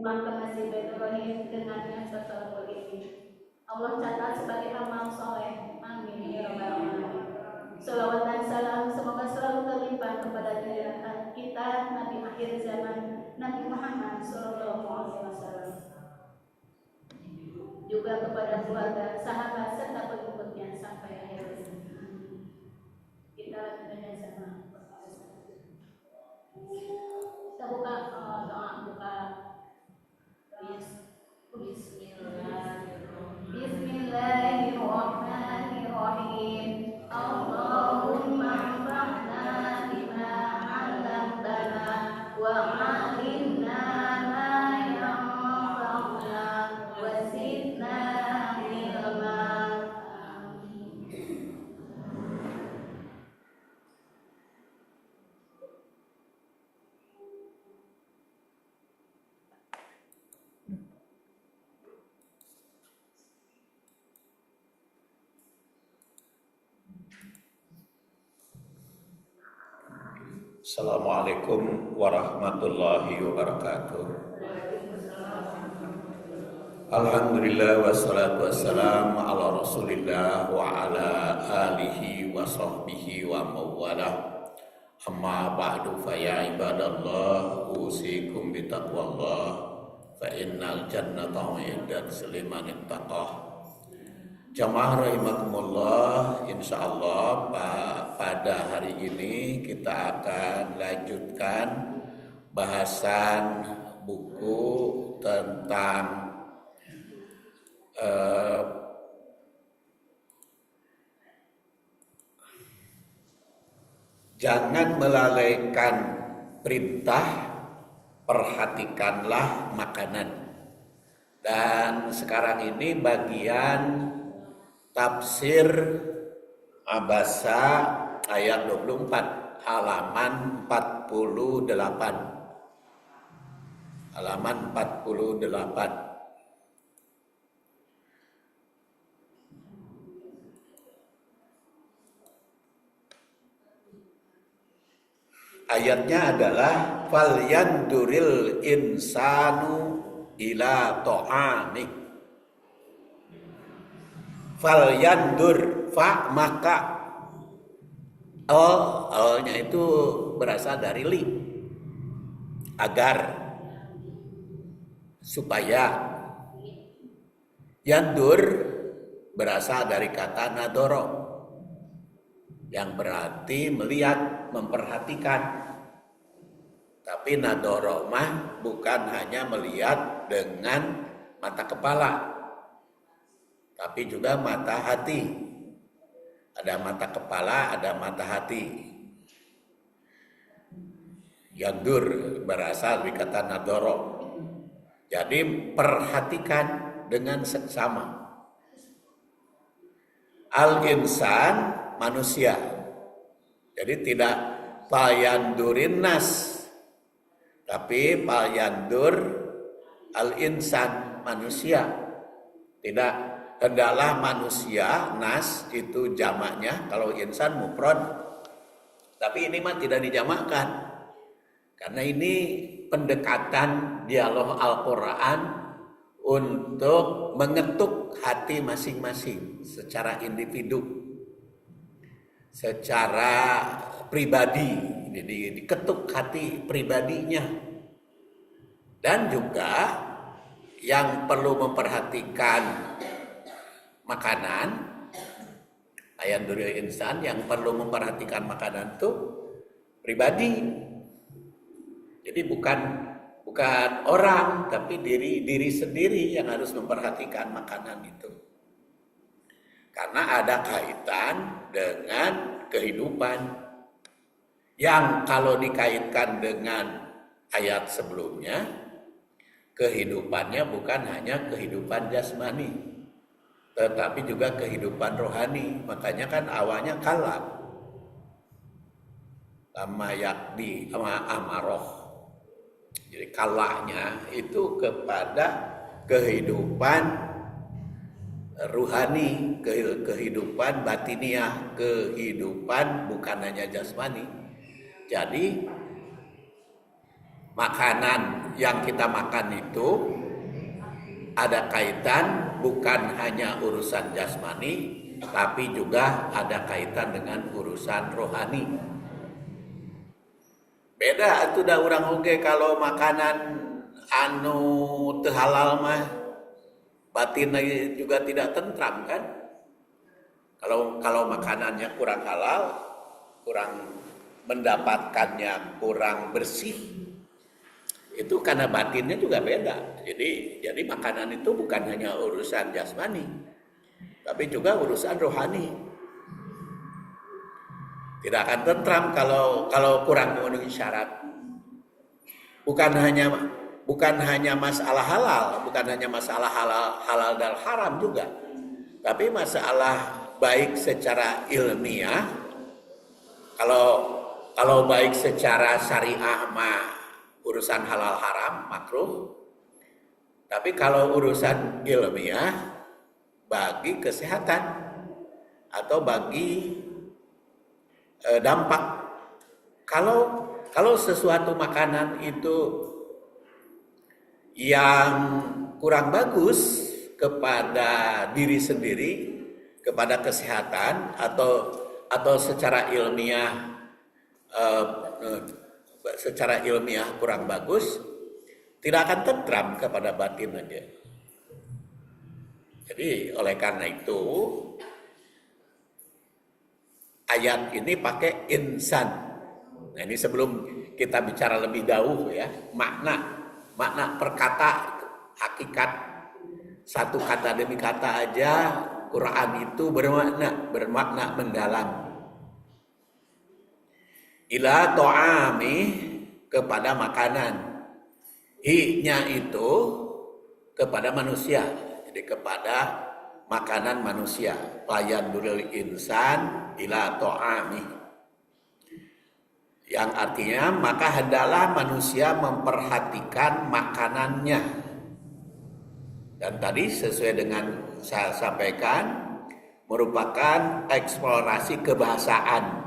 ke Masjid Ibrahim dengannya setelah ini. Allah catat sebagai amal soleh. Amin ya rabbal alamin. Salawat dan salam semoga selalu terlimpah kepada junjungan kita Nabi akhir zaman Nabi Muhammad Sallallahu Alaihi Wasallam, juga kepada keluarga, sahabat serta pengikutnya sampai akhir zaman. Kita lakukan sama. Kita buka doa buka. Bismillahirrahmanirrahim. Allahumma anfa'na bima 'allamtana wa 'allimna ma yanfa'una wa zidna ilma. Assalamualaikum warahmatullahi wabarakatuh. Alhamdulillah wassalatu wassalamu ala rasulillah wa ala alihi wa sahbihi wa mawalah. Amma ba'du fa ya ibadallah usikum bitaqwallah fa innal jannata 'inda liman ittaqah. Jamaah rahimakumullah, insyaallah pada hari ini kita akan lanjutkan bahasan buku tentang jangan melalaikan perintah, perhatikanlah makanan. Dan sekarang ini bagian Tafsir Abasa ayat 24 halaman 48. Halaman 48. Ayatnya adalah falyanduril insanu ila ta'amik. Fal yandur fa maka nya itu berasal dari li, agar, supaya. Yandur berasal dari kata nadoro, yang berarti melihat, memperhatikan. Tapi nadoro mah bukan hanya melihat dengan mata kepala, tapi juga mata hati. Ada mata kepala, ada mata hati. Yandur berasal dari kata nadoro. Jadi perhatikan dengan seksama. Al-insan manusia. Jadi tidak falyandurin nas, tapi falyandur al-insan manusia. Tidak. Hendaklah manusia, nas itu jamaknya, kalau insan mufrad. Tapi ini mah tidak dijamakkan. Karena ini pendekatan dialog Al-Quran untuk mengetuk hati masing-masing secara individu, secara pribadi. Jadi diketuk hati pribadinya. Dan juga yang perlu memperhatikan makanan, ayat duril insan, yang perlu memperhatikan makanan itu pribadi. Jadi bukan orang, tapi diri sendiri yang harus memperhatikan makanan itu. Karena ada kaitan dengan kehidupan yang kalau dikaitkan dengan ayat sebelumnya, kehidupannya bukan hanya kehidupan jasmani, tetapi juga kehidupan rohani. Makanya kan awalnya kalam, lama yakdi sama amaroh. Jadi kalahnya itu kepada kehidupan ruhani, kehidupan batiniah, kehidupan bukan hanya jasmani. Jadi makanan yang kita makan itu ada kaitan bukan hanya urusan jasmani, tapi juga ada kaitan dengan urusan rohani. Beda itu dah orang oge kalau makanan anu teu halal mah batin juga tidak tentram kan. Kalau makanannya kurang halal, kurang mendapatkannya kurang bersih, itu karena batinnya juga beda. Jadi makanan itu bukan hanya urusan jasmani, tapi juga urusan rohani. Tidak akan tentram kalau kurang memenuhi syarat. Bukan hanya masalah halal, bukan hanya masalah halal dan haram juga, tapi masalah baik secara ilmiah. Kalau baik secara syariah mah urusan halal haram makruh. Tapi kalau urusan ilmiah bagi kesehatan atau bagi dampak, kalau sesuatu makanan itu yang kurang bagus kepada diri sendiri, kepada kesehatan atau secara ilmiah kurang bagus, tidak akan tentram kepada batin aja. Jadi oleh karena itu ayat ini pakai insan. Nah ini sebelum kita bicara lebih jauh ya, makna perkata, hakikat satu kata demi kata aja Quran itu bermakna mendalam. Ila to'ami, kepada makanan. Hi-nya itu kepada manusia, jadi kepada makanan manusia. Layan duril insan ila to'ami, yang artinya maka hendaklah manusia memperhatikan makanannya. Dan tadi sesuai dengan saya sampaikan, merupakan eksplorasi kebahasaan.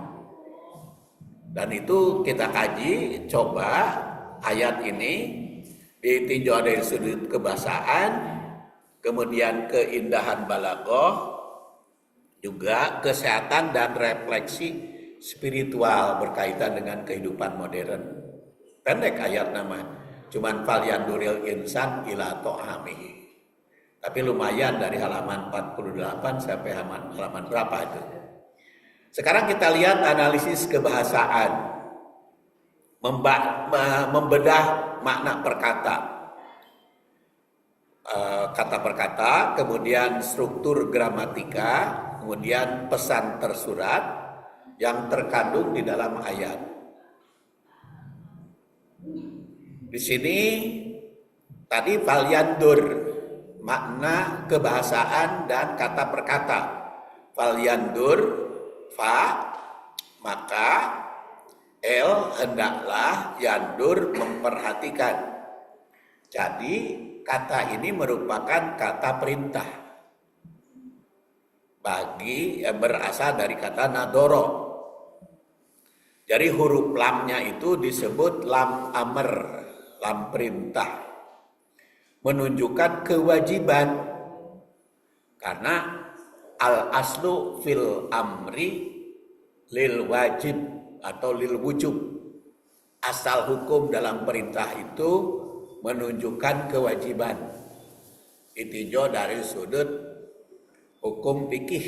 Dan itu kita kaji, coba ayat ini ditinjau dari sudut kebahasaan, kemudian keindahan balaghah, juga kesehatan dan refleksi spiritual berkaitan dengan kehidupan modern. Pendek ayat nama, cuman falyanduril insan ila to'ami. Tapi lumayan dari halaman 48 sampai halaman berapa itu. Sekarang kita lihat analisis kebahasaan, membedah makna perkata, kata perkata, kemudian struktur gramatika, kemudian pesan tersurat yang terkandung di dalam ayat. Di sini tadi falyandur, makna kebahasaan dan kata perkata. Falyandur, fa, maka, el, hendaklah, yandur, memperhatikan. Jadi kata ini merupakan kata perintah, berasal dari kata nadoro. Jadi huruf lamnya itu disebut lam amr, lam perintah, menunjukkan kewajiban. Karena al aslu fil amri lil wajib atau lil wujub. Asal hukum dalam perintah itu menunjukkan kewajiban. Ditinjau dari sudut hukum fikih,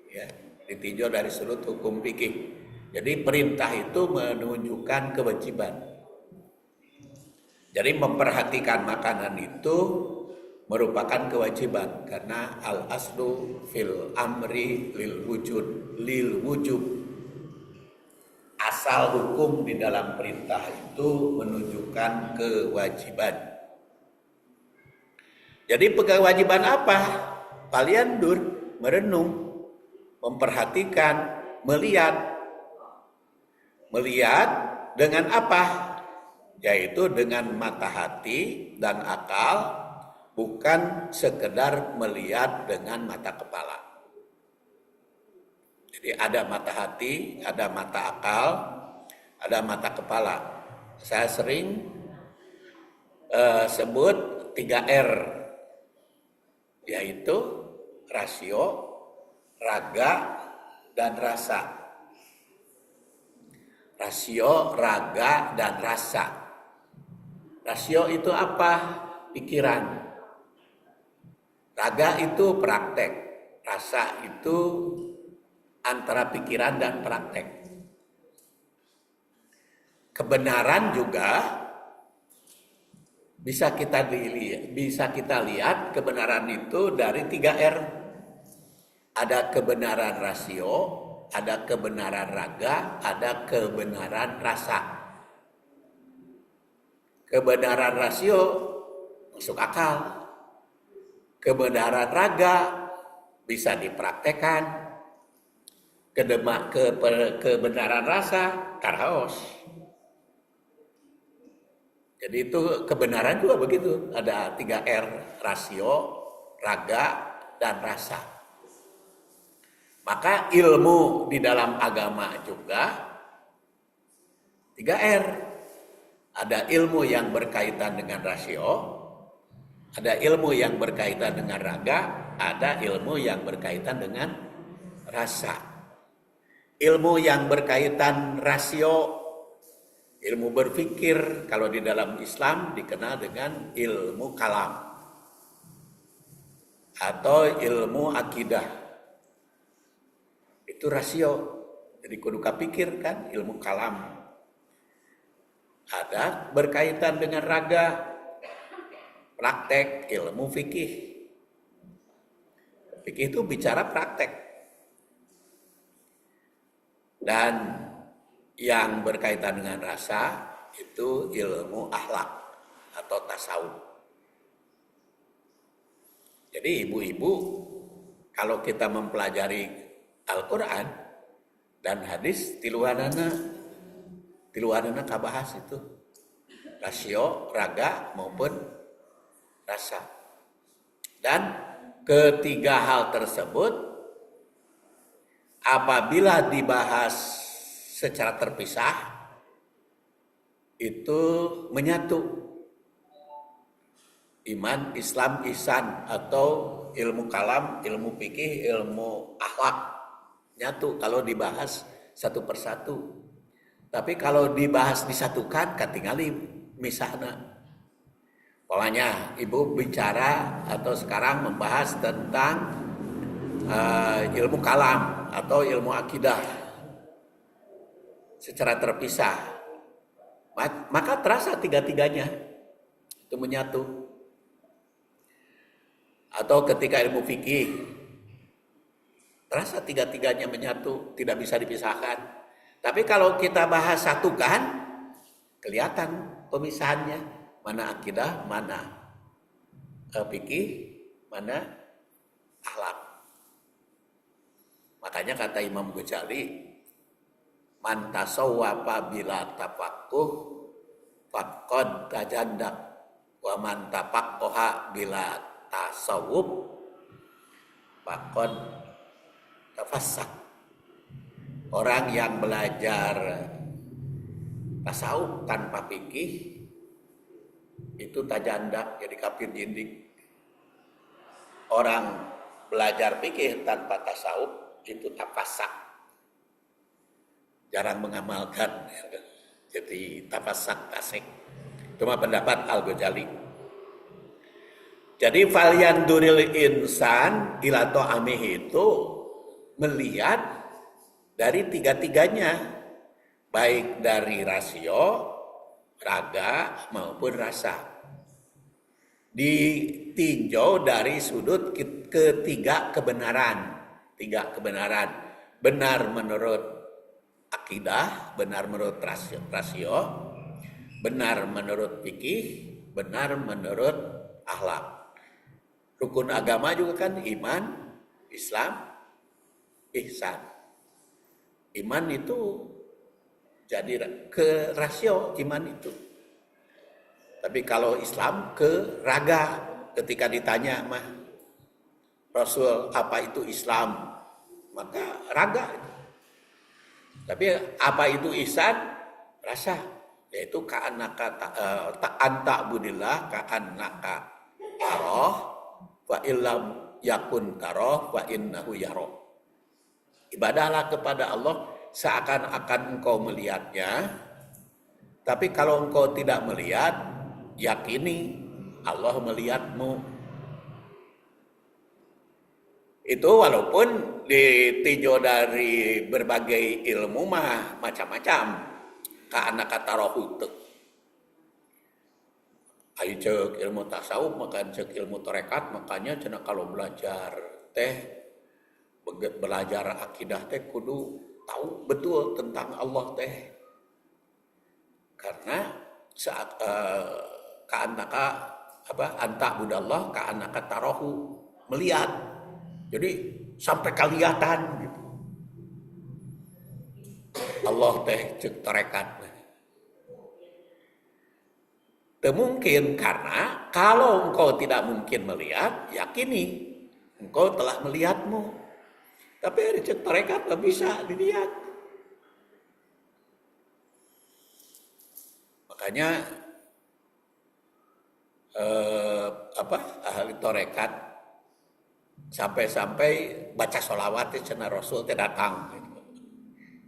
ya, ditinjau dari sudut hukum fikih. Jadi perintah itu menunjukkan kewajiban. Jadi memperhatikan makanan itu merupakan kewajiban, karena al aslu fil amri lil wujub. Asal hukum di dalam perintah itu menunjukkan kewajiban. Jadi kewajiban apa? Falyandur, merenung, memperhatikan, melihat. Melihat dengan apa? Yaitu dengan mata hati dan akal, bukan sekedar melihat dengan mata kepala. Jadi ada mata hati, ada mata akal, ada mata kepala. Saya sering sebut 3R, yaitu rasio, raga, dan rasa. Rasio, raga, dan rasa. Rasio itu apa? Pikiran. Raga itu praktek. Rasa itu antara pikiran dan praktek. Kebenaran juga bisa kita lihat kebenaran itu dari 3R. Ada kebenaran rasio, ada kebenaran raga, ada kebenaran rasa. Kebenaran rasio masuk akal. Kebenaran raga bisa dipraktekkan. Kebenaran rasa karaos. Jadi itu kebenaran juga begitu. Ada 3R, rasio, raga, dan rasa. Maka ilmu di dalam agama juga 3R. Ada ilmu yang berkaitan dengan rasio, ada ilmu yang berkaitan dengan raga, ada ilmu yang berkaitan dengan rasa. Ilmu yang berkaitan rasio, ilmu berpikir, kalau di dalam Islam dikenal dengan ilmu kalam atau ilmu akidah. Itu rasio. Jadi kudu kapikir kan ilmu kalam. Ada berkaitan dengan raga, praktek, ilmu fikih. Fikih itu bicara praktek. Dan yang berkaitan dengan rasa itu ilmu akhlak atau tasawuf. Jadi ibu-ibu kalau kita mempelajari Al-Quran dan hadis tiluanana kabahas itu rasio, raga maupun rasa. Dan ketiga hal tersebut apabila dibahas secara terpisah itu menyatu. Iman, Islam, ihsan atau ilmu kalam, ilmu fikih, ilmu akhlak nyatu kalau dibahas satu persatu. Tapi kalau dibahas disatukan katingali misahna. Pokoknya ibu bicara atau sekarang membahas tentang ilmu kalam atau ilmu akidah secara terpisah. Maka terasa tiga-tiganya itu menyatu. Atau ketika ilmu fikih terasa tiga-tiganya menyatu, tidak bisa dipisahkan. Tapi kalau kita bahas satukan, kelihatan pemisahannya. Mana akidah, mana fikih, mana akhlak. Makanya kata Imam Ghazali, man tasawwafa bila tafaqquh faqad tajandak wa man tafaqqaha bila tasawuf faqad tafassak. Orang yang belajar tasawuf tanpa fikih itu tajandak, jadi kafir jindik. Orang belajar fikih tanpa tasawuf itu tafassak, jarang mengamalkan, jadi tafassak tasik. Itu mah pendapat Al-Ghazali. Jadi falyanduril insan ila ta'amihi itu melihat dari tiga-tiganya, baik dari rasio, raga maupun rasa. Ditinjau dari sudut ketiga kebenaran. Tiga kebenaran. Benar menurut akidah, benar menurut rasio, benar menurut fikih, benar menurut akhlak. Rukun agama juga kan iman, Islam, ihsan. Iman itu jadi ke rasio iman itu. Tapi kalau Islam ke raga. Ketika ditanya mah Rasul apa itu Islam, maka raga itu. Tapi apa itu ihsan? Rasa. yaitu anta budillah ka'annaka taroh wa illam yakun taroh wa innahu yaroh. Ibadahlah kepada Allah seakan-akan engkau melihatnya, tapi kalau engkau tidak melihat, yakini Allah melihatmu. Itu walaupun ditinjau dari berbagai ilmu mah macam-macam. Karena kata roh itu. Ayo cek ilmu tasawuf, makan cek ilmu tarekat, makanya cenah kalau belajar akidah teh kudu tahu betul tentang Allah teh. Karena saat anta budallah ka'annaka tarahu, melihat. Jadi sampai kelihatan gitu. Allah teh cek tarekat. Itu mungkin karena kalau engkau tidak mungkin melihat, yakini engkau telah melihatmu. Tapi ada cek tarekat tak bisa dilihat. Makanya ahli tarekat sampai-sampai baca sholawat cenah Rasul teh datang gitu.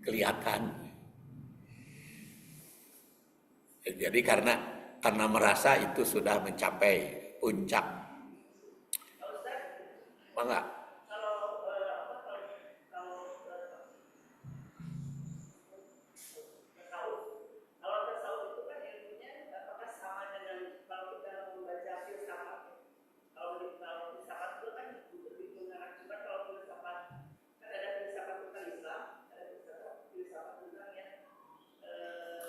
Kelihatan. Jadi karena merasa itu sudah mencapai puncak. Enggak?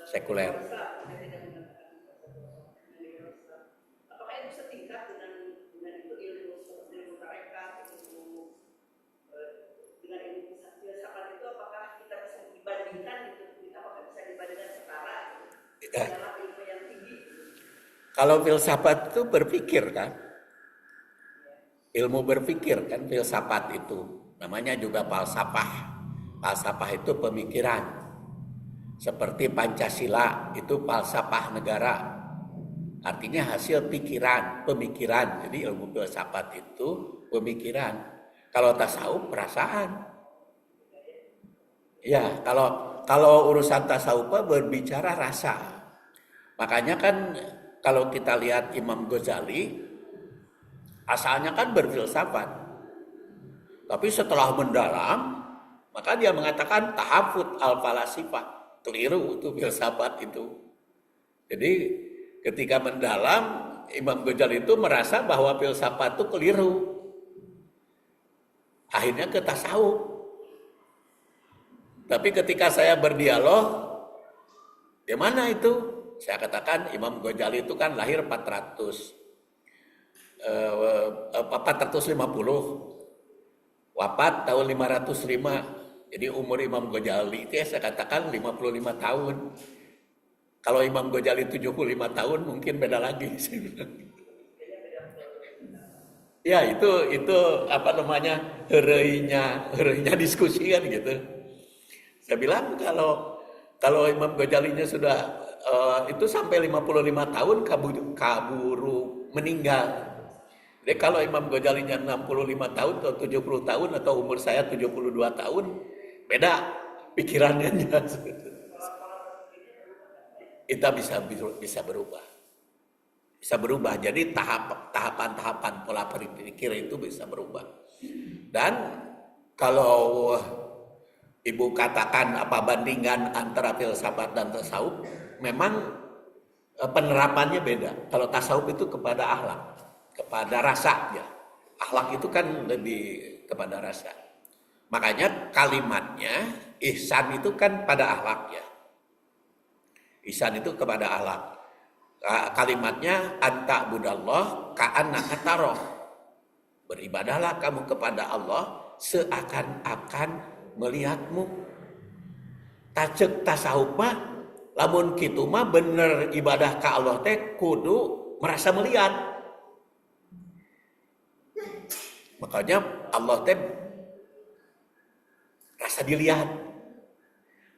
Sekuler. Apakah itu setingkat dengan itu ilmu tarekat, dengan ilmu filsafat itu, apakah kita bisa dibandingkan gitu? Apakah bisa dibandingkan setara dalam ilmu yang tinggi? Kalau filsafat itu berpikir kan, ilmu berpikir kan, filsafat itu namanya juga falsafah. Falsafah itu pemikiran. Seperti Pancasila itu falsafah negara. Artinya hasil pikiran, pemikiran. Jadi ilmu filsafat itu pemikiran. Kalau tasawuf perasaan. Ya, kalau urusan tasawuf berbicara rasa. Makanya kan kalau kita lihat Imam Ghazali asalnya kan berfilsafat. Tapi setelah mendalam, maka dia mengatakan tahafut al-falasifah. Keliru itu filsafat itu. Jadi ketika mendalam, Imam Ghazali itu merasa bahwa filsafat itu keliru. Akhirnya ke tasawuf. Tapi ketika saya berdialog, di mana itu? Saya katakan Imam Ghazali itu kan lahir 450, wafat tahun 505. Jadi umur Imam Ghazali itu saya katakan 55 tahun. Kalau Imam Ghazali 75 tahun mungkin beda lagi. Ya itu apa namanya hereunya diskusi kan gitu. Saya bilang kalau Imam Ghazalinya sudah itu sampai 55 tahun kaburu meninggal. Jadi kalau Imam Ghazalinya 65 tahun atau 70 tahun atau umur saya 72 tahun, beda pikirannya. Kita bisa berubah. Bisa berubah. Jadi tahapan-tahapan pola berpikir itu bisa berubah. Dan kalau Ibu katakan apa bandingan antara filsafat dan tasawuf, memang penerapannya beda. Kalau tasawuf itu kepada akhlak, kepada rasa ya. Akhlak itu kan lebih kepada rasa. Makanya kalimatnya ihsan itu kan pada akhlak ya. Ihsan itu kepada akhlak. Kalimatnya anta budallah ka'annaka taroh. Beribadahlah kamu kepada Allah seakan-akan melihatmu. Tajek tasawuf mah lamun kitu mah bener ibadah ka Allah teh kudu merasa melihat. Makanya Allah teh rasa dilihat.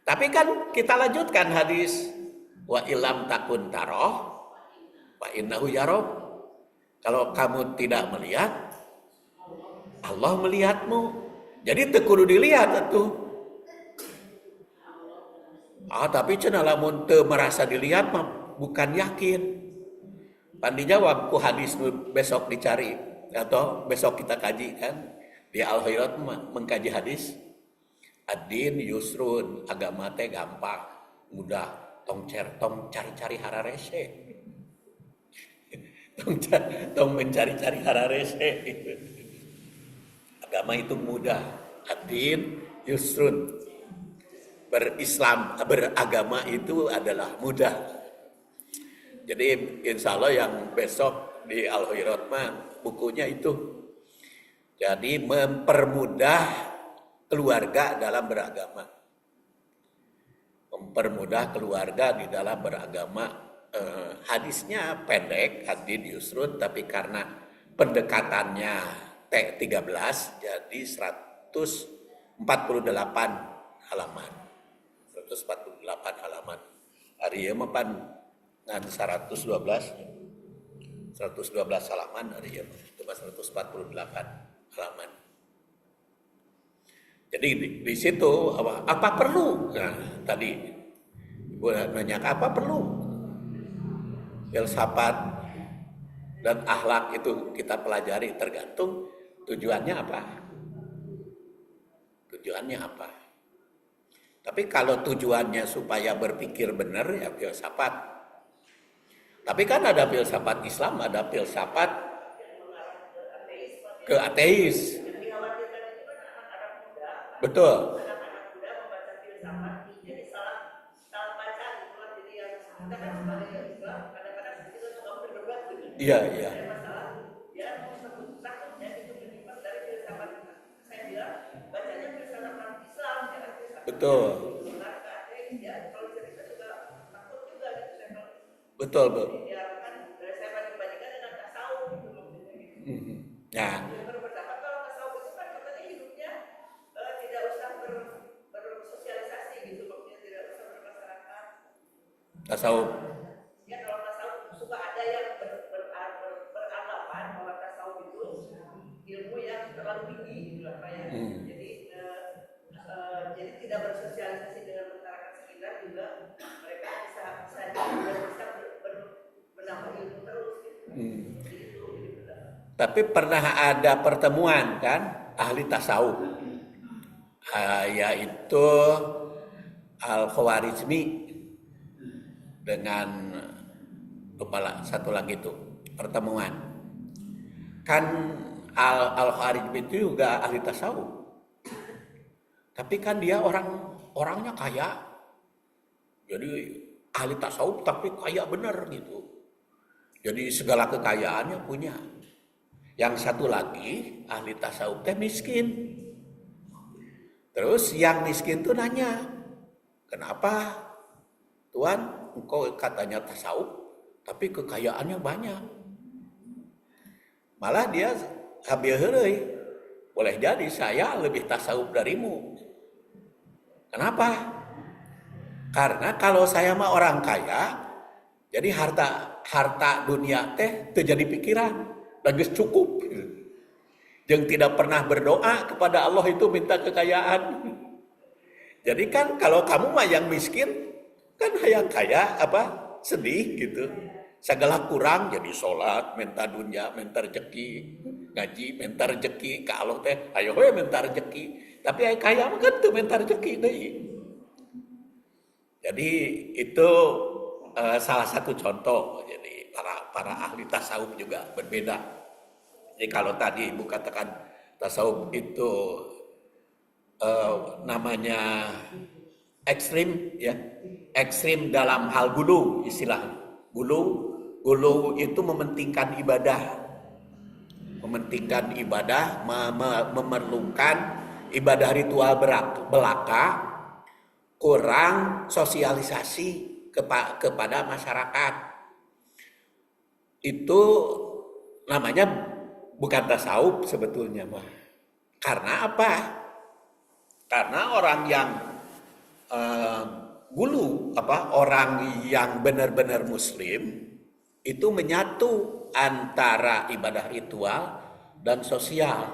Tapi kan kita lanjutkan hadis Wa ilam takun taroh wa innahu yaroh. Kalau kamu tidak melihat, Allah melihatmu. Jadi teu kudu dilihat atuh. Tapi cenah lamun teu merasa dilihat mah bukan yakin. Pan dijawab ku hadis besok dicari atau besok kita kaji kan. Di Al-Khairat mengkaji hadis. Ad-din yusrun, agama teh gampang, mudah. Tong cari-cari hararese. Tong mencari-cari hararese. Agama itu mudah. Ad-din yusrun. Beragama itu adalah mudah. Jadi insya Allah yang besok di Al-Khairat mah bukunya itu. Jadi mempermudah keluarga dalam beragama. Mempermudah keluarga di dalam beragama. Hadisnya pendek, hadis yusrun, tapi karena pendekatannya T13 jadi 148 halaman. 148 halaman. Hari ieu mah pan ngan 112 halaman hari ieu cuma 148 halaman. Jadi di situ apa perlu? Nah, tadi Ibu nanya apa perlu? Filsafat dan akhlak itu kita pelajari tergantung tujuannya apa. Tujuannya apa? Tapi kalau tujuannya supaya berpikir benar ya filsafat. Tapi kan ada filsafat Islam, ada filsafat ke ateis. Betul. Anak-anak muda membaca filsafat, jadi salah baca gitu kan. Jadi yang kita kan sebagai Islam kadang-kadang kita suka berdebat gitu. Iya. Ada masalah, ya takutnya itu berlipat dari filsafat. Saya bilang bacanya filsafat Islam, jangan filsafat. Betul. Ya, kalau cerita juga takut juga gitu saya. Betul. Ya kan dari saya banding-bandingkan dengan tasawuf gitu maksudnya gitu. Nah, Berpendapat kalau tasawuf itu kan katanya hidupnya tidak usah bersosialisasi gitu, maksudnya tidak usah bermasyarakat. tasawuf. Ya kalau tasawuf suka ada yang beranggapan bahwa tasawuf itu ilmu yang terlalu tinggi gitu lah Pak ya. Jadi tidak bersosialisasi dengan masyarakat sekitar juga mereka bisa menambah ilmu terus gitu. Tapi pernah ada pertemuan kan ahli tasawuf, yaitu Al-Khawarizmi dengan kepala satu lagi itu pertemuan. Kan Al-Khawarizmi itu juga ahli tasawuf. Tapi kan dia orangnya kaya. Jadi ahli tasawuf tapi kaya bener gitu. Jadi segala kekayaannya punya. Yang satu lagi ahli tasawuf teh miskin. Terus yang miskin tuh nanya, kenapa Tuhan engkau katanya tasawuf tapi kekayaannya banyak? Malah dia habil heureuy, boleh jadi saya lebih tasawuf darimu. Kenapa? Karena kalau saya mah orang kaya, jadi harta dunia teh terjadi pikiran dan geus cukup. Yang tidak pernah berdoa kepada Allah itu minta kekayaan. Jadi kan kalau kamu mah yang miskin, kan hayang kaya apa sedih gitu. Segala kurang jadi sholat, minta dunia, minta rezeki, ngaji, minta rezeki, ka Allah teh ayo we minta rezeki. Tapi ai kaya mah kan teu minta rezeki deui. Jadi itu salah satu contoh. Jadi para ahli tasawuf juga berbeda. Jadi kalau tadi Ibu katakan tasawuf itu namanya ekstrim ya. Ekstrim dalam hal gulu istilah. Gulu itu mementingkan ibadah. Mementingkan ibadah, memerlukan ibadah ritual belaka, kurang sosialisasi kepada masyarakat. Itu namanya bukan tasawuf sebetulnya mah. Karena apa? Karena orang yang orang yang benar-benar muslim itu menyatu antara ibadah ritual dan sosial.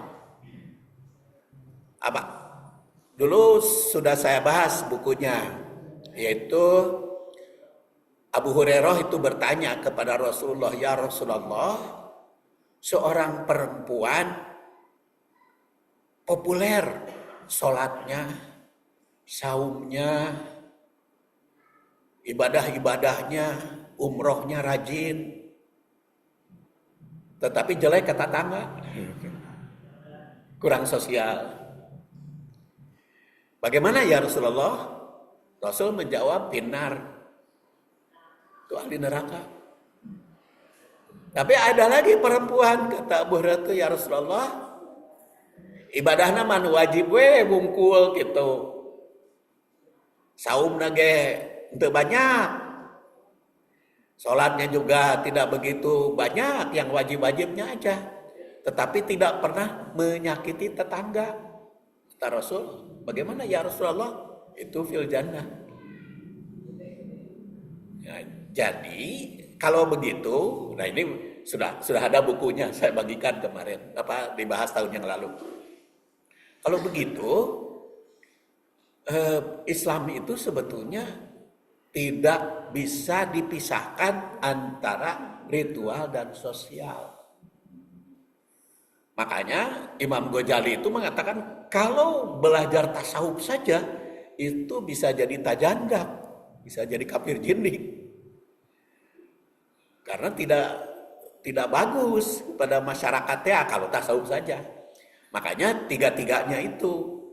Apa? Dulu sudah saya bahas bukunya, yaitu Abu Hurairah itu bertanya kepada Rasulullah, "Ya Rasulullah, seorang perempuan populer sholatnya, saumnya, ibadah-ibadahnya, umrohnya rajin, tetapi jelek ke tetangga, kurang sosial. Bagaimana ya Rasulullah?" Rasul menjawab, "Finnar, itu ahli neraka." Tapi ada lagi perempuan, kata Abu Hurairah, "Ya Rasulullah, ibadahna man wajib we bungkul gitu. Saumna ge teu banyak. Salatnya juga tidak begitu banyak, yang wajib-wajibnya aja. Tetapi tidak pernah menyakiti tetangga." Kata Rasul, "Bagaimana ya Rasulullah?" "Itu fil jannah." Ya, jadi kalau begitu, nah ini sudah ada bukunya, saya bagikan kemarin, dibahas tahun yang lalu. Kalau begitu, Islam itu sebetulnya tidak bisa dipisahkan antara ritual dan sosial. Makanya Imam Ghazali itu mengatakan kalau belajar tasawuf saja itu bisa jadi tajanda, bisa jadi kafir jinni. Karena tidak bagus pada masyarakatnya kalau tasawuf saja. Makanya tiga-tiganya itu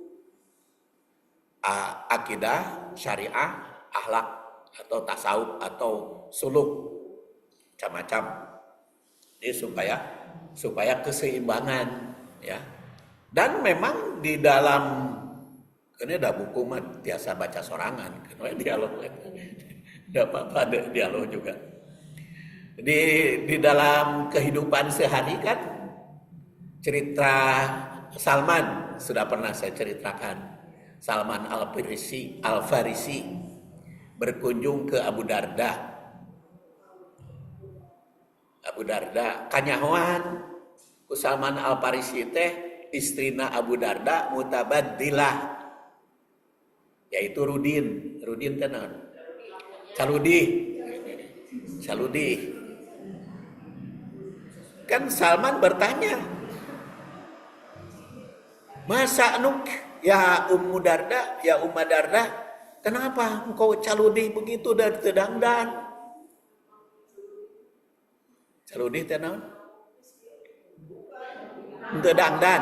akidah, syariah, akhlak atau tasawuf atau suluk macam-macam. Ini supaya keseimbangan ya. Dan memang di dalam ini ada buku mah biasa baca sorangan, karena dialog tidak apa-apa ada dialog juga. Di dalam kehidupan sehari kan cerita Salman sudah pernah saya ceritakan. Salman Al-Farisi berkunjung ke Abu Darda. Abu Darda kanyahoan ku Salman Al-Farisi teh istrina Abu Darda mutabaddilah, yaitu Rudin teh naon? Caludi. Kan Salman bertanya, "Masa nuk ya Ummu Darda, kenapa engkau caludi begitu dari tedangdan?" Caludi teh naon? Tedangdan.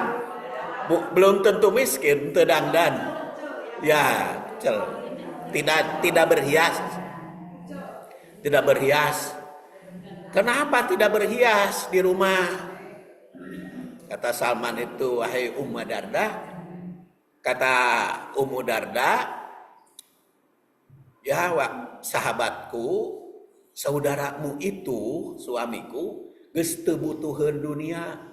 Belum tentu miskin, tedangdan. Ya, tidak berhias. Tidak berhias. Kenapa tidak berhias di rumah? Kata Salman itu, "Wahai Ummu Darda," kata Ummu Darda, "Ya sahabatku, saudaramu itu, suamiku, geus teu butuheun dunia.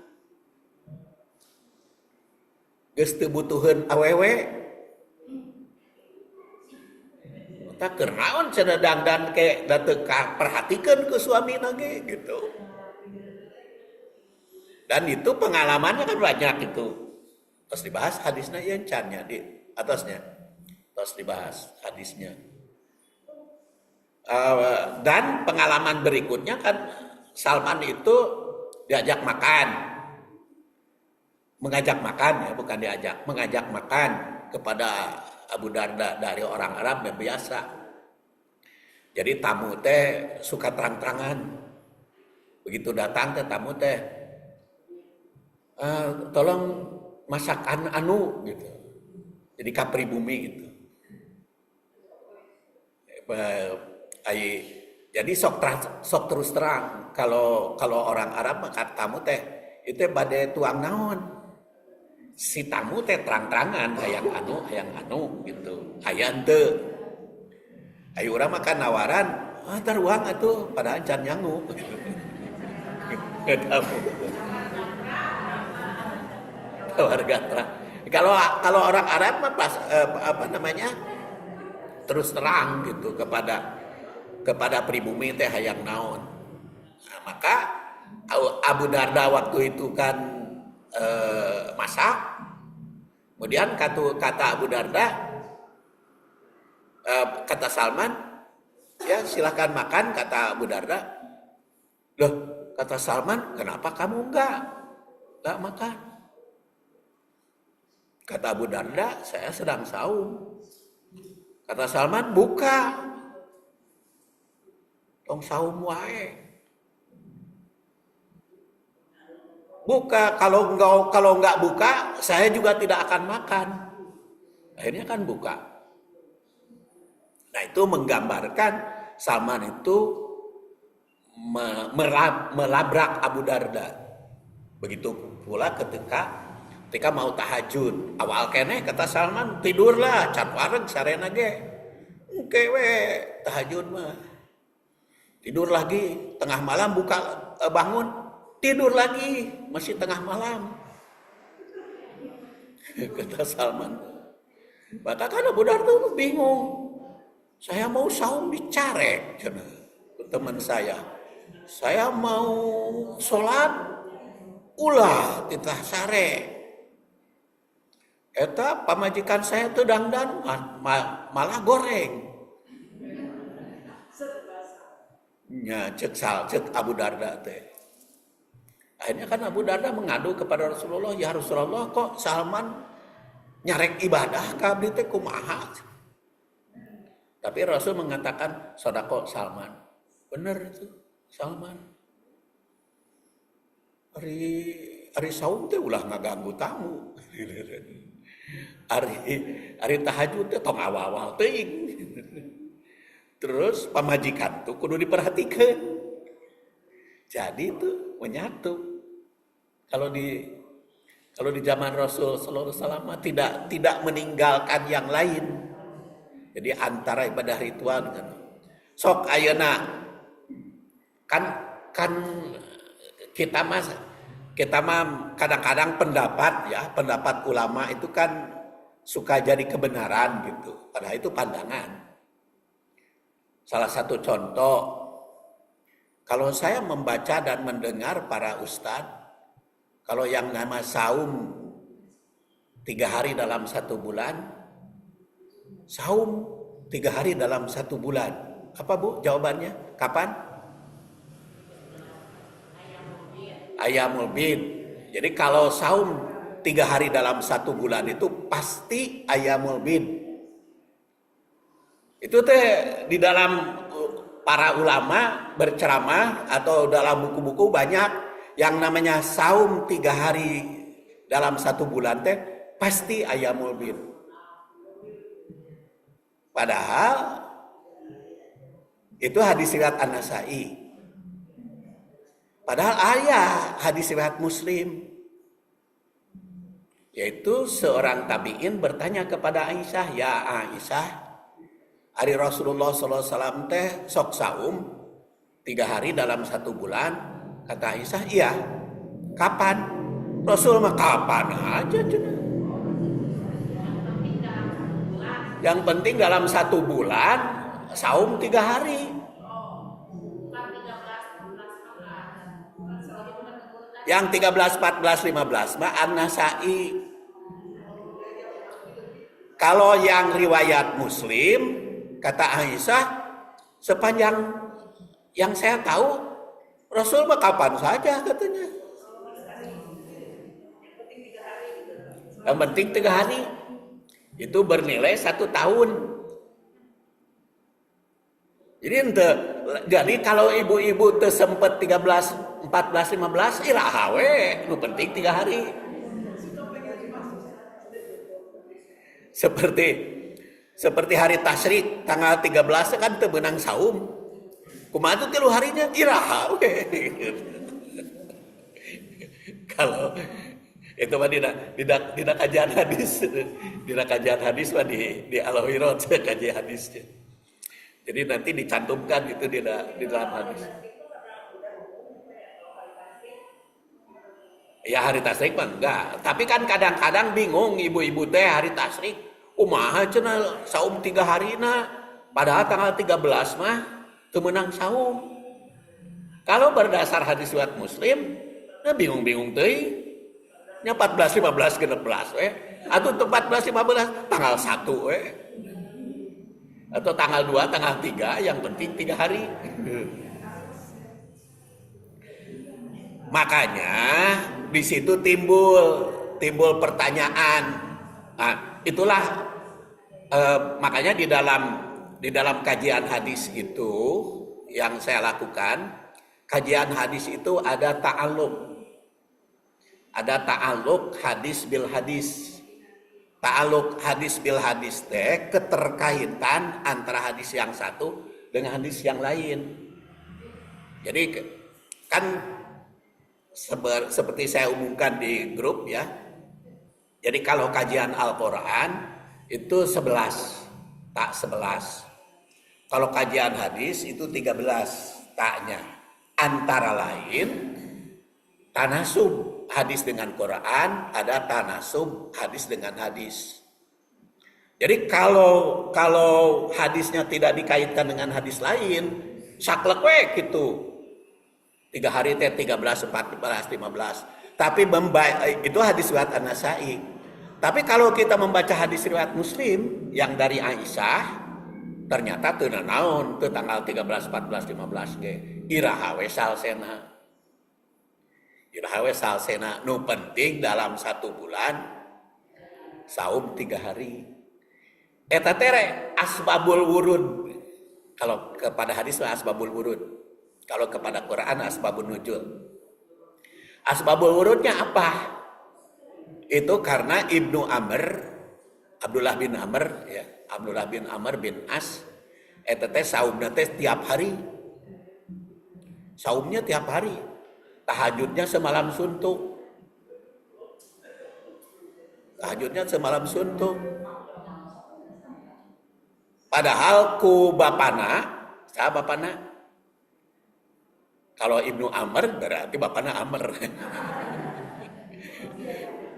Geus teu butuheun awewe. Tak kernaon cenah dangdan ke da teu perhatikeun ke suamina ge gitu." Dan itu pengalamannya kan banyak itu. Terus dibahas hadisnya yang cannya di atasnya. Terus dibahas hadisnya. Dan pengalaman berikutnya kan Salman itu diajak makan. Mengajak makan ya, bukan diajak. Mengajak makan kepada Abu Darda dari orang Arab yang biasa. Jadi tamu teh suka terang-terangan. Begitu datang teh tamu teh, "Tolong masakan anu gitu." Jadi kapribumi gitu. Jadi sok terus terang kalau orang Arab makan tamu teh itu bade tuang naon. Si tamu teh terang-terangan hayang anu gitu. Hayang teu. Ayo urang makan nawaran, "Tar uang atuh padahal can nyangu." Tamu. Warga terang. Kalau orang Arab mah pas terus terang gitu kepada pribumi teh hayang naon. Nah, maka Abu Darda waktu itu kan masak. Kemudian kata Abu Darda, kata Salman, ya silahkan makan, kata Abu Darda. Loh, kata Salman, kenapa kamu enggak makan? Kata Abu Darda, saya sedang saum. Kata Salman, buka. Tong saum wae. Buka, kalau enggak buka, saya juga tidak akan makan. Akhirnya kan buka. Nah, itu menggambarkan Salman itu melabrak Abu Darda. Begitu pula ketika mau tahajud. Awal kene kata Salman, tidurlah, can wareg sarena ge. Engke we tahajud mah. Tidur lagi, tengah malam bangun, tidur lagi, masih tengah malam. Kata Salman. Maka kan Abu Darda bingung. Saya mau saum di Carek, teman saya. Saya mau sholat, ulah titah sare. Eta pamajikan saya tuh dangdan malah goreng. Ya, cek Abu Darda teh. Akhirnya kan Abu Darda mengadu kepada Rasulullah, ya Rasulullah, kok Salman nyarek ibadah ka abdi teh kumaha? Tapi Rasul mengatakan sodako Salman. Bener itu Salman. Hari saum teh ulah ngaganggu tamu. Hari tahajud teh tong awal-awal teuing. Terus pamajikan tuh kudu diperhatikan. Jadi itu menyatu. Kalau di zaman Rasul sallallahu alaihi wasallam tidak meninggalkan yang lain. Jadi antara ibadah ritual dengan sok ayeuna kan kita mah kadang-kadang pendapat ulama itu kan suka jadi kebenaran gitu. Padahal itu pandangan. Salah satu contoh, kalau saya membaca dan mendengar para ustadz, kalau yang nama saum 3 hari dalam 1 bulan, saum 3 hari dalam 1 bulan. Apa Bu jawabannya? Kapan? Ayyamul bid. Jadi kalau saum 3 hari dalam 1 bulan itu pasti ayyamul bid. Itu teh di dalam para ulama berceramah atau dalam buku-buku banyak yang namanya saum 3 hari dalam 1 bulan teh pasti ayyamul bid. Padahal itu hadis riwayat An-Nasa'i. Padahal ayat hadis riwayat Muslim. Yaitu seorang tabi'in bertanya kepada Aisyah, "Ya Aisyah, hari Rasulullah SAW teh sok saum 3 hari dalam 1 bulan." Kata Aisyah, "Iya." "Kapan?" "Rasul mah kapan aja." Yang penting dalam 1 bulan saum 3 hari. Yang 13, 14, 15 mah An-Nasa'i. Kalau yang riwayat Muslim, kata Aisyah, sepanjang yang saya tahu, Rasul mah kapan saja katanya. Yang penting 3 hari. Itu bernilai 1 tahun. Jadi kalau ibu-ibu teu sempet 13, 14, 15 iraha we, nu penting 3 hari. Seperti hari tasyrik tanggal 13 kan teu beunang saum. Kumaha tuh 3 harinya iraha we. Kalau itu mah dina kajian hadis. Dina kajian hadis mah di Al-Wirot kajian hadisnya. Jadi nanti dicantumkan itu di dalam hadis. Ya hari tasyrik mah enggak. Tapi kan kadang-kadang bingung ibu-ibu teh hari tasyrik. Kumaha cenah saum 3 harina. Padahal tanggal 13 mah teu meunang saum. Kalau berdasar hadis riwayat Muslim, nah bingung-bingung teuing. Nya 14 15 16 we. Atuh 14 15 tanggal 1 we. Atau tanggal 2, tanggal 3, yang penting 3 hari. Makanya di situ timbul pertanyaan. Nah, itulah makanya di dalam kajian hadis itu yang saya lakukan, kajian hadis itu ada ta'alluq. Ada ta'alluq hadis bil hadis. Ta'alluq hadis bil hadis teh keterkaitan antara hadis yang satu dengan hadis yang lain. Jadi kan seperti saya umumkan di grup ya. Jadi kalau kajian Al-Quran itu 11, tak 11. Kalau kajian hadis itu 13 taknya. Antara lain tanasub hadis dengan Quran, ada tanasub hadis dengan hadis. Jadi kalau hadisnya tidak dikaitkan dengan hadis lain, saklek we gitu. 3 hari teh 13, 14, 15. Tapi itu hadis riwayat An-Nasa'i. Tapi kalau kita membaca hadis riwayat Muslim yang dari Aisyah, ternyata teu naon teu tanggal 13, 14, 15 ge. Iraha we salsena. Iraha we salsena. Nu penting dalam 1 bulan saum 3 hari. Eta tere asbabul wurud. Kalau kepada hadis asbabul wurud. Kalau kepada Quran asbabun nuzul. Asbabul wurudnya apa? Itu karena Ibnu Amr, Abdullah bin Amr ya, Abdullah bin Amr bin As eta teh saumna teh tiap hari. Saumnya tiap hari. Tahajudnya semalam suntuk. Tahajudnya semalam suntuk. Padahal ku bapana, sa bapana. Kalau Ibnu Amr berarti bapana Amr.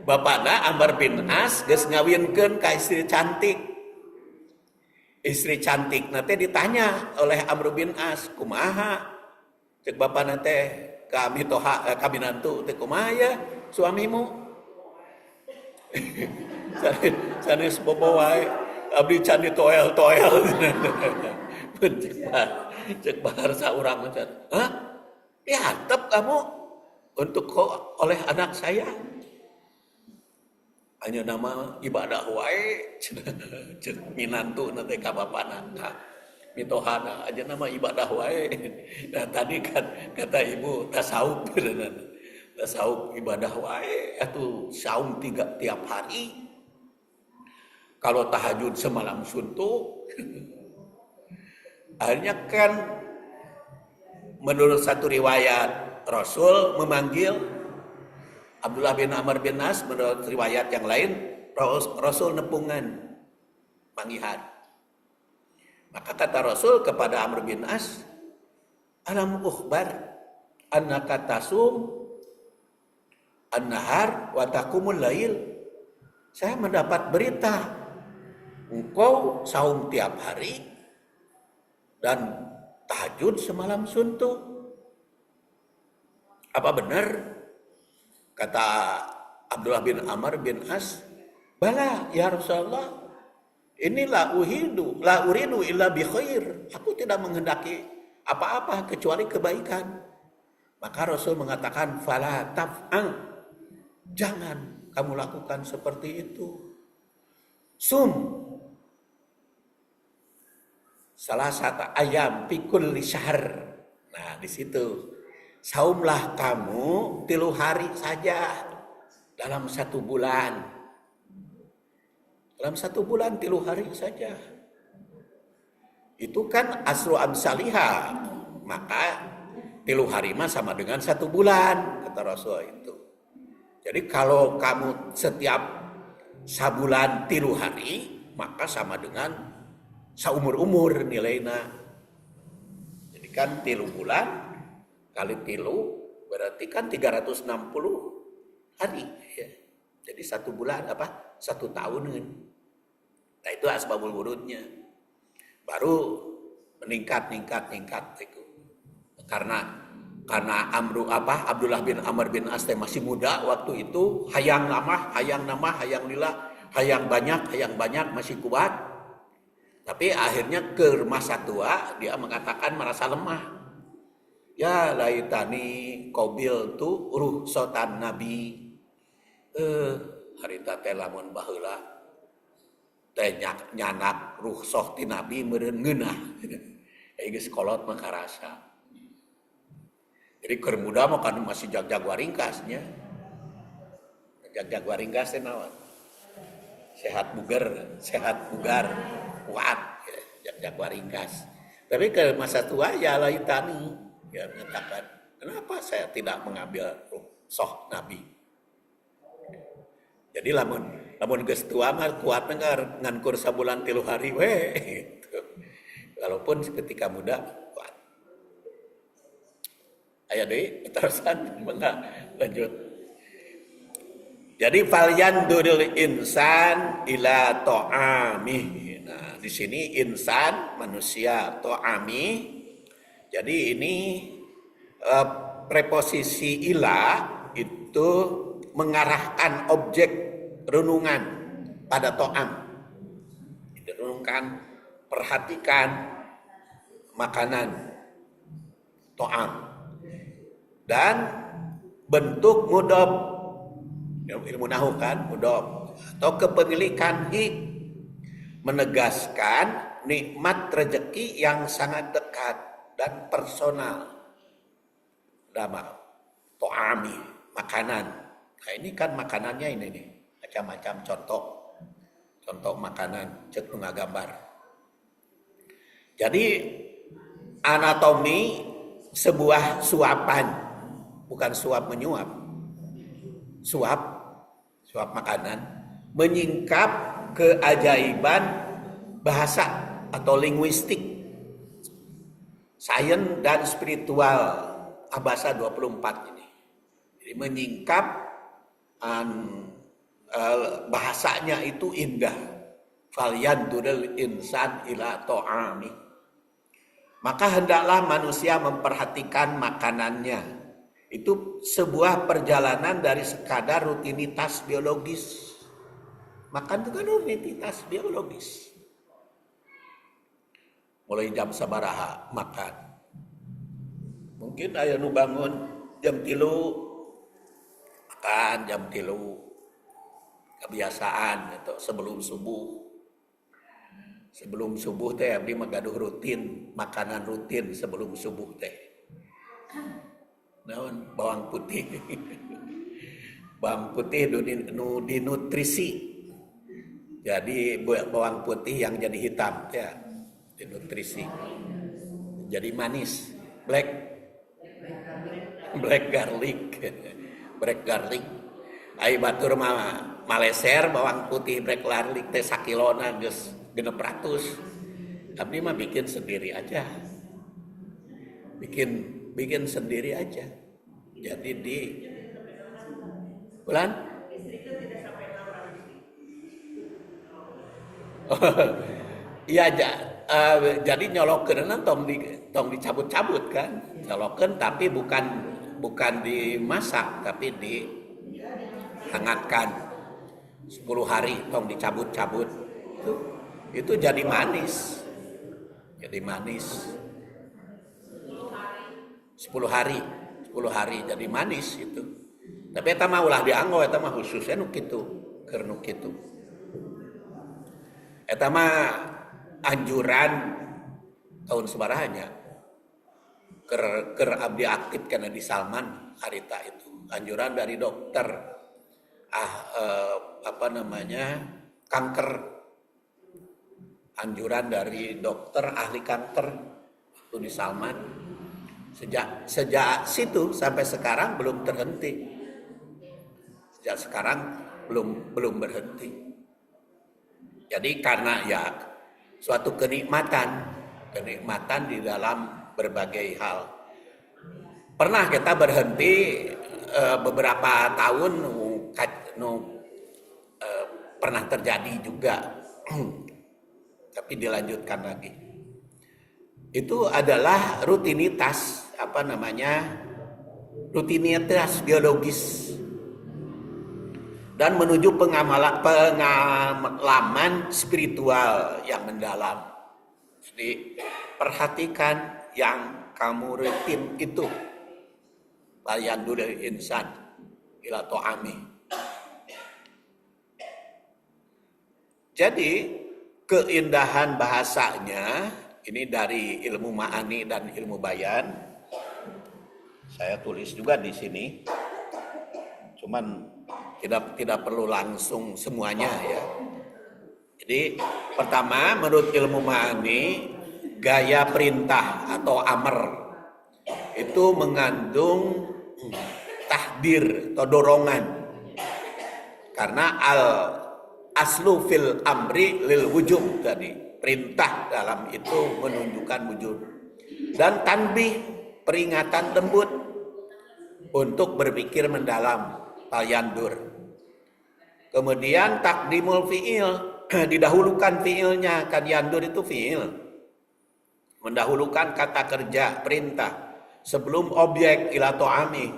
Bapana Amr bin As geus ngawinkeun ka istri cantik. Istri cantik teh ditanya oleh Amr bin As, "Kumaha?" Cek bapana teh kami minantu teh kumaha ya suamimu? Sanes bobo wae abdi can ditoel-toel. Cek bahar saurang macam, "Hah? Diantep kamu untuk oleh anak saya?" Hanya nama ibadah wae cek minantu nanti ka bapana ka mitohana aja nama ibadah wae. Nah tadi kan kata ibu tasawuf ibadah wae atuh saum tiap hari. Kalau tahajud semalam suntuk. Akhirnya kan menurut satu riwayat Rasul memanggil Abdullah bin Amr bin As, menurut riwayat yang lain Rasul nepungan manggihan. Maka kata Rasul kepada Amr bin As, "Alam ukhbar annaka tasum an-nahar wa taqumul lail." Saya mendapat berita engkau saum tiap hari dan tahajud semalam suntuk. Apa benar? Kata Abdullah bin Amr bin As, "Bala ya Rasulullah, inilah la uridu illa bi khair." Aku tidak menghendaki apa-apa kecuali kebaikan. Maka Rasul mengatakan, "Fala taf'al." Jangan kamu lakukan seperti itu. Sum salah satu ayam pikul li syahr. Nah, di situ saumlah kamu 3 hari saja dalam 1 bulan. Dalam 1 bulan 3 hari saja. Itu kan asru amsaliha. Maka 3 hari mah sama dengan 1 bulan, kata Rasul itu. Jadi kalau kamu setiap sabulan 3 hari, maka sama dengan saumur-umur nilainya. Jadi kan 3 bulan kali 3 berarti kan 360 hari ya. Jadi 1 bulan 1 tahun. Nah itu asbabul wurudnya. baru meningkat itu. Karena Abdullah bin Amr bin As masih muda waktu itu, hayang nama, hayang lila, hayang banyak masih kuat. Tapi akhirnya ke masa tua dia mengatakan merasa lemah. Ya laitani qabil tu ruhsatan nabi. Harita teh lamun baheula teh nyanak ruhsah ti nabi meureun ngeunah. Geus kolot mah karasa. Jadi keur muda mah kan masih jag-jag waringkasnya. Jag-jag waringkas teh naon? Sehat bugar, kuat, jag-jag waringkas. Tapi ke masa tua ya laitani. Ya mengatakan, kenapa saya tidak mengambil ruhsah Nabi? Jadi lamun geus tua mah kuat ngan kur sabulan 3 hari we gitu. Walaupun ketika muda kuat. Aya deui terusan lanjut. Jadi falyanduril insan ila ta'amih. Nah, di sini insan manusia ta'ami. Jadi ini preposisi ila itu mengarahkan objek renungan pada to'am. Renungkan, perhatikan makanan to'am. Dan bentuk mudhof, ilmu nahu kan, mudhof atau kepemilikan hi, menegaskan nikmat rezeki yang sangat dekat dan personal. Dama to'ami, makanan. Nah ini kan makanannya ini nih, macam-macam contoh makanan cek ngagambar. Jadi anatomi sebuah suapan, bukan suap menyuap. Suap makanan menyingkap keajaiban bahasa atau linguistik, sains dan spiritual Abasa 24 ini. Jadi menyingkap bahasanya itu indah. Falyanduril insan ila ta'ami. Maka hendaklah manusia memperhatikan makanannya. Itu sebuah perjalanan dari sekadar rutinitas biologis. Makan itu kan rutinitas biologis. Mulai jam sabaraha makan. Mungkin aya nu bangun jam 3 makan jam 3. Kebiasaan itu sebelum subuh. Sebelum subuh teh abdi magaduh rutin, makanan rutin sebelum subuh teh. Naon bawang putih. Bawang putih nu dinutrisi. Jadi bawang putih yang jadi hitam ya. Nutrisi jadi manis, black garlic ai batur mah maleser bawang putih black garlic teh sakilona geus 600. Abdi mah bikin sendiri aja, bikin sendiri aja. Jadi di bulan iya aja. Jadi nyolokeun tong dicabut-cabut kan, nyolokeun tapi bukan dimasak tapi dihangatkan 10 hari tong dicabut-cabut itu jadi manis 10 hari jadi manis itu. Tapi eta mah ulah dianggo, eta mah khususnya nu kitu keur nu kitu. Eta mah anjuran tahun sebarahnya ker abdi aktif karena di Salman harita itu anjuran dari dokter kanker, anjuran dari dokter ahli kanker itu di Salman. Sejak situ sampai sekarang belum terhenti. Sejak sekarang belum berhenti. Jadi karena ya suatu kenikmatan di dalam berbagai hal. Pernah kita berhenti beberapa tahun pernah terjadi juga, tapi dilanjutkan lagi. itu adalah rutinitas rutinitas biologis dan menuju pengalaman spiritual yang mendalam. Jadi perhatikan yang kamu rutin itu. Falyanduril insan ila ta'ami. Jadi keindahan bahasanya ini dari ilmu ma'ani dan ilmu bayan. Saya tulis juga di sini. Cuman tidak perlu langsung semuanya ya. Jadi pertama menurut ilmu ma'ani, gaya perintah atau amr itu mengandung tahdir atau dorongan. Karena aslu fil amri lil wujub tadi. Perintah dalam itu menunjukkan wujud. Dan tanbih, peringatan lembut untuk berpikir mendalam, falyandur. Kemudian takdimul fi'il, didahulukan fi'ilnya, kan yandur itu fi'il. Mendahulukan kata kerja, perintah sebelum objek ila ta'ami.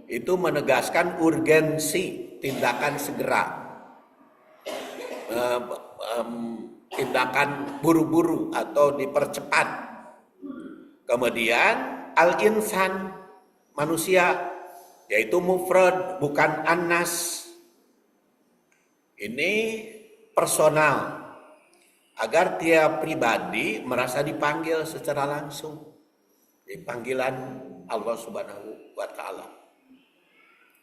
Itu menegaskan urgensi tindakan segera. Tindakan buru-buru atau dipercepat. Kemudian al-insan, manusia, yaitu mufrad bukan annas. Ini personal, agar tiap pribadi merasa dipanggil secara langsung. Panggilan Allah Subhanahu wa Ta'ala.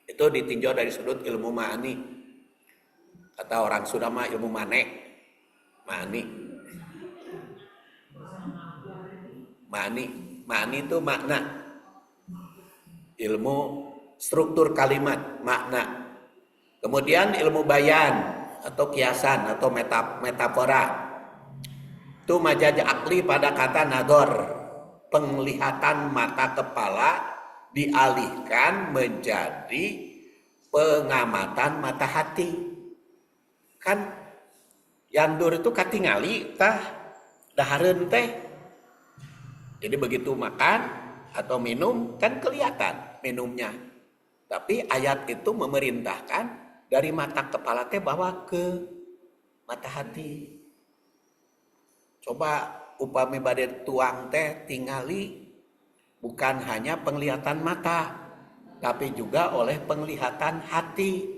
Itu ditinjau dari sudut ilmu ma'ani. Kata orang Sunda mah ilmu ma'ani. Ma'ani itu makna. Ilmu struktur kalimat, makna. Kemudian ilmu bayan atau kiasan atau metafora. Itu majaz akli pada kata nador. Penglihatan mata kepala dialihkan menjadi pengamatan mata hati. Kan yandur itu katingali tah dahareun teh. Jadi begitu makan atau minum kan kelihatan minumnya. Tapi ayat itu memerintahkan dari mata kepala teh bawa ke mata hati. Coba upami bade tuang teh tingali bukan hanya penglihatan mata, tapi juga oleh penglihatan hati.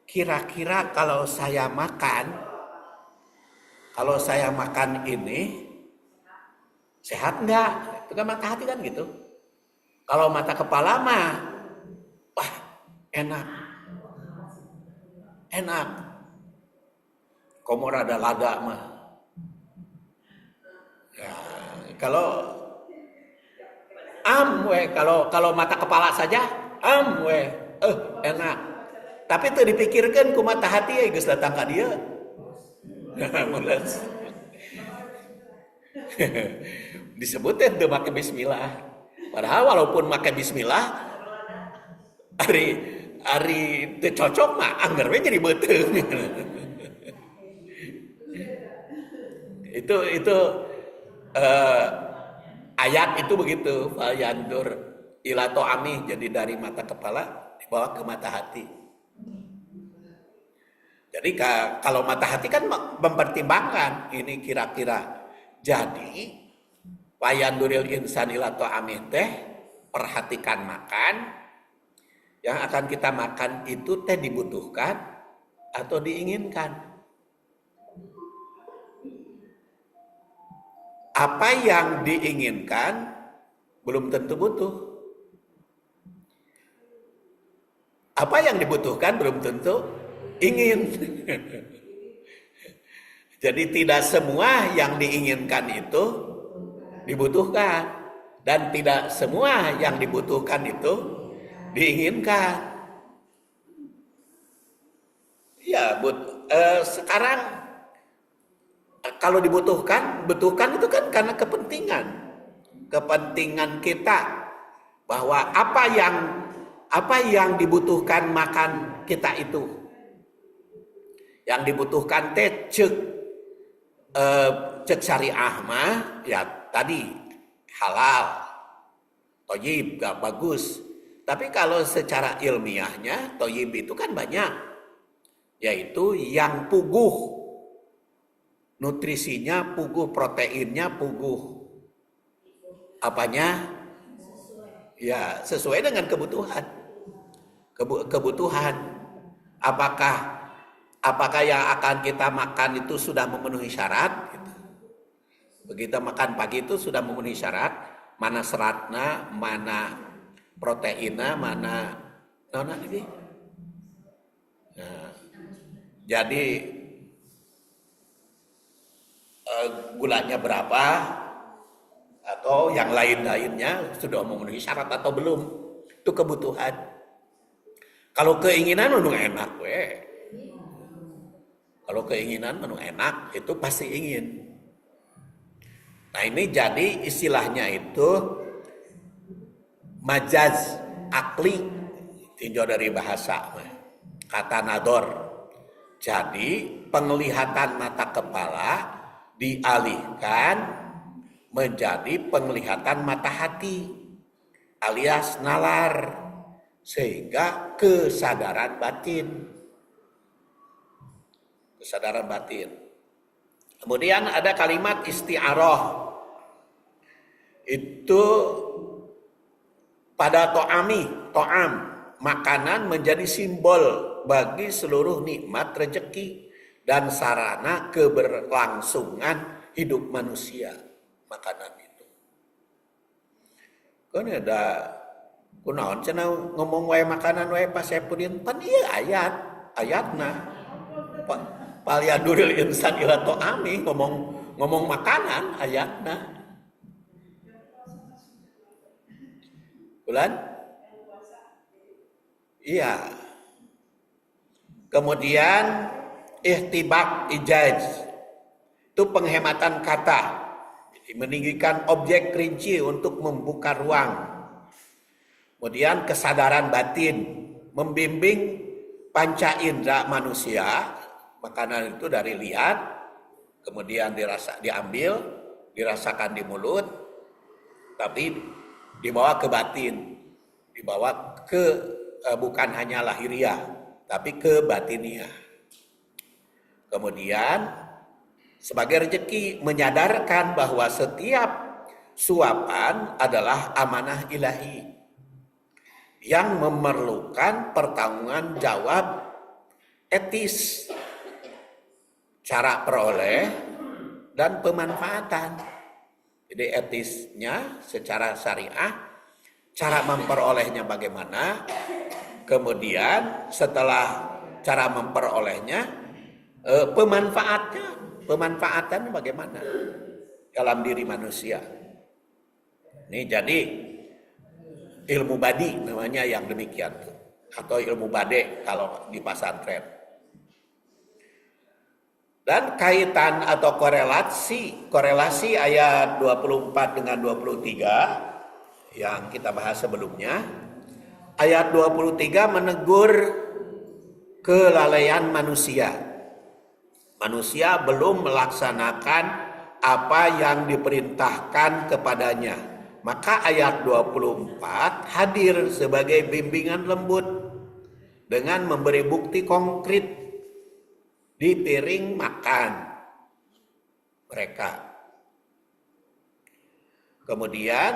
Kira-kira kalau saya makan ini sehat enggak? Itu kan mata hati kan gitu. Kalau mata kepala mah, wah enak. Komor ada lada mah. Ya, kalau kalau mata kepala saja enak. Tapi itu dipikirkan ku mata hati ya geus datang ka dieu. Disebutnya teu make bismillah. Padahal walaupun make bismillah ari teu cocok mah angger we jadi beuteung. Itu ayat itu begitu, falyandur ila ta'ami, jadi dari mata kepala dibawa ke mata hati. Jadi kalau mata hati kan mempertimbangkan ini kira-kira. Jadi falyandur insan ila ta'ami teh perhatikan makan. Yang akan kita makan itu teh dibutuhkan atau diinginkan. Apa yang diinginkan belum tentu butuh. Apa yang dibutuhkan belum tentu ingin. Jadi tidak semua yang diinginkan itu dibutuhkan. Dan tidak semua yang dibutuhkan itu diinginkan. Ya, sekarang kalau dibutuhkan itu kan karena kepentingan kita, bahwa apa yang dibutuhkan makan kita itu, yang dibutuhkan teh cek syariah mah ya tadi halal, thayyib, gak bagus. Tapi kalau secara ilmiahnya, thayyib itu kan banyak. Yaitu yang puguh. Nutrisinya puguh, proteinnya puguh. Apanya? Ya, sesuai dengan kebutuhan. Kebutuhan. Apakah yang akan kita makan itu sudah memenuhi syarat? Gitu. Begitu makan pagi itu sudah memenuhi syarat, mana seratnya, mana proteinnya, mana ini. Nah, jadi gulanya berapa atau yang lain-lainnya sudah memenuhi syarat atau belum? Itu kebutuhan. Kalau keinginan menu enak, Kalau keinginan menu enak, itu pasti ingin. Nah ini jadi istilahnya itu majaz akli, tinjau dari bahasa, kata nador. Jadi penglihatan mata kepala dialihkan menjadi penglihatan mata hati alias nalar, sehingga kesadaran batin. Kesadaran batin. Kemudian ada kalimat isti'arah. Itu pada to'am, makanan menjadi simbol bagi seluruh nikmat rezeki dan sarana keberlangsungan hidup manusia. Makanan itu. Kan ada kunaon cenah ngomong wae makanan wae pas sepudin pan ieu ayatna. Palyaduril insan ila to'ami, ngomong makanan ayatna. Bulan? Iya. Kemudian ihtibak ijaz. Itu penghematan kata. Jadi meninggikan objek rinci untuk membuka ruang. Kemudian kesadaran batin, membimbing panca indera manusia. Makanan itu dari lihat, kemudian diambil, dirasakan di mulut, tapi dibawa ke batin, dibawa ke bukan hanya lahiriah, tapi ke batiniah. Kemudian sebagai rezeki menyadarkan bahwa setiap suapan adalah amanah ilahi yang memerlukan pertanggungan jawab etis, cara peroleh dan pemanfaatan. Jadi etisnya secara syariah, cara memperolehnya bagaimana, kemudian setelah cara memperolehnya, pemanfaatan bagaimana dalam diri manusia. Ini jadi ilmu badi namanya yang demikian, atau ilmu bade kalau di pesantren. Dan kaitan atau korelasi ayat 24 dengan 23 yang kita bahas sebelumnya. Ayat 23 menegur kelalaian manusia. Manusia belum melaksanakan apa yang diperintahkan kepadanya. Maka ayat 24 hadir sebagai bimbingan lembut dengan memberi bukti konkret di piring makan mereka. Kemudian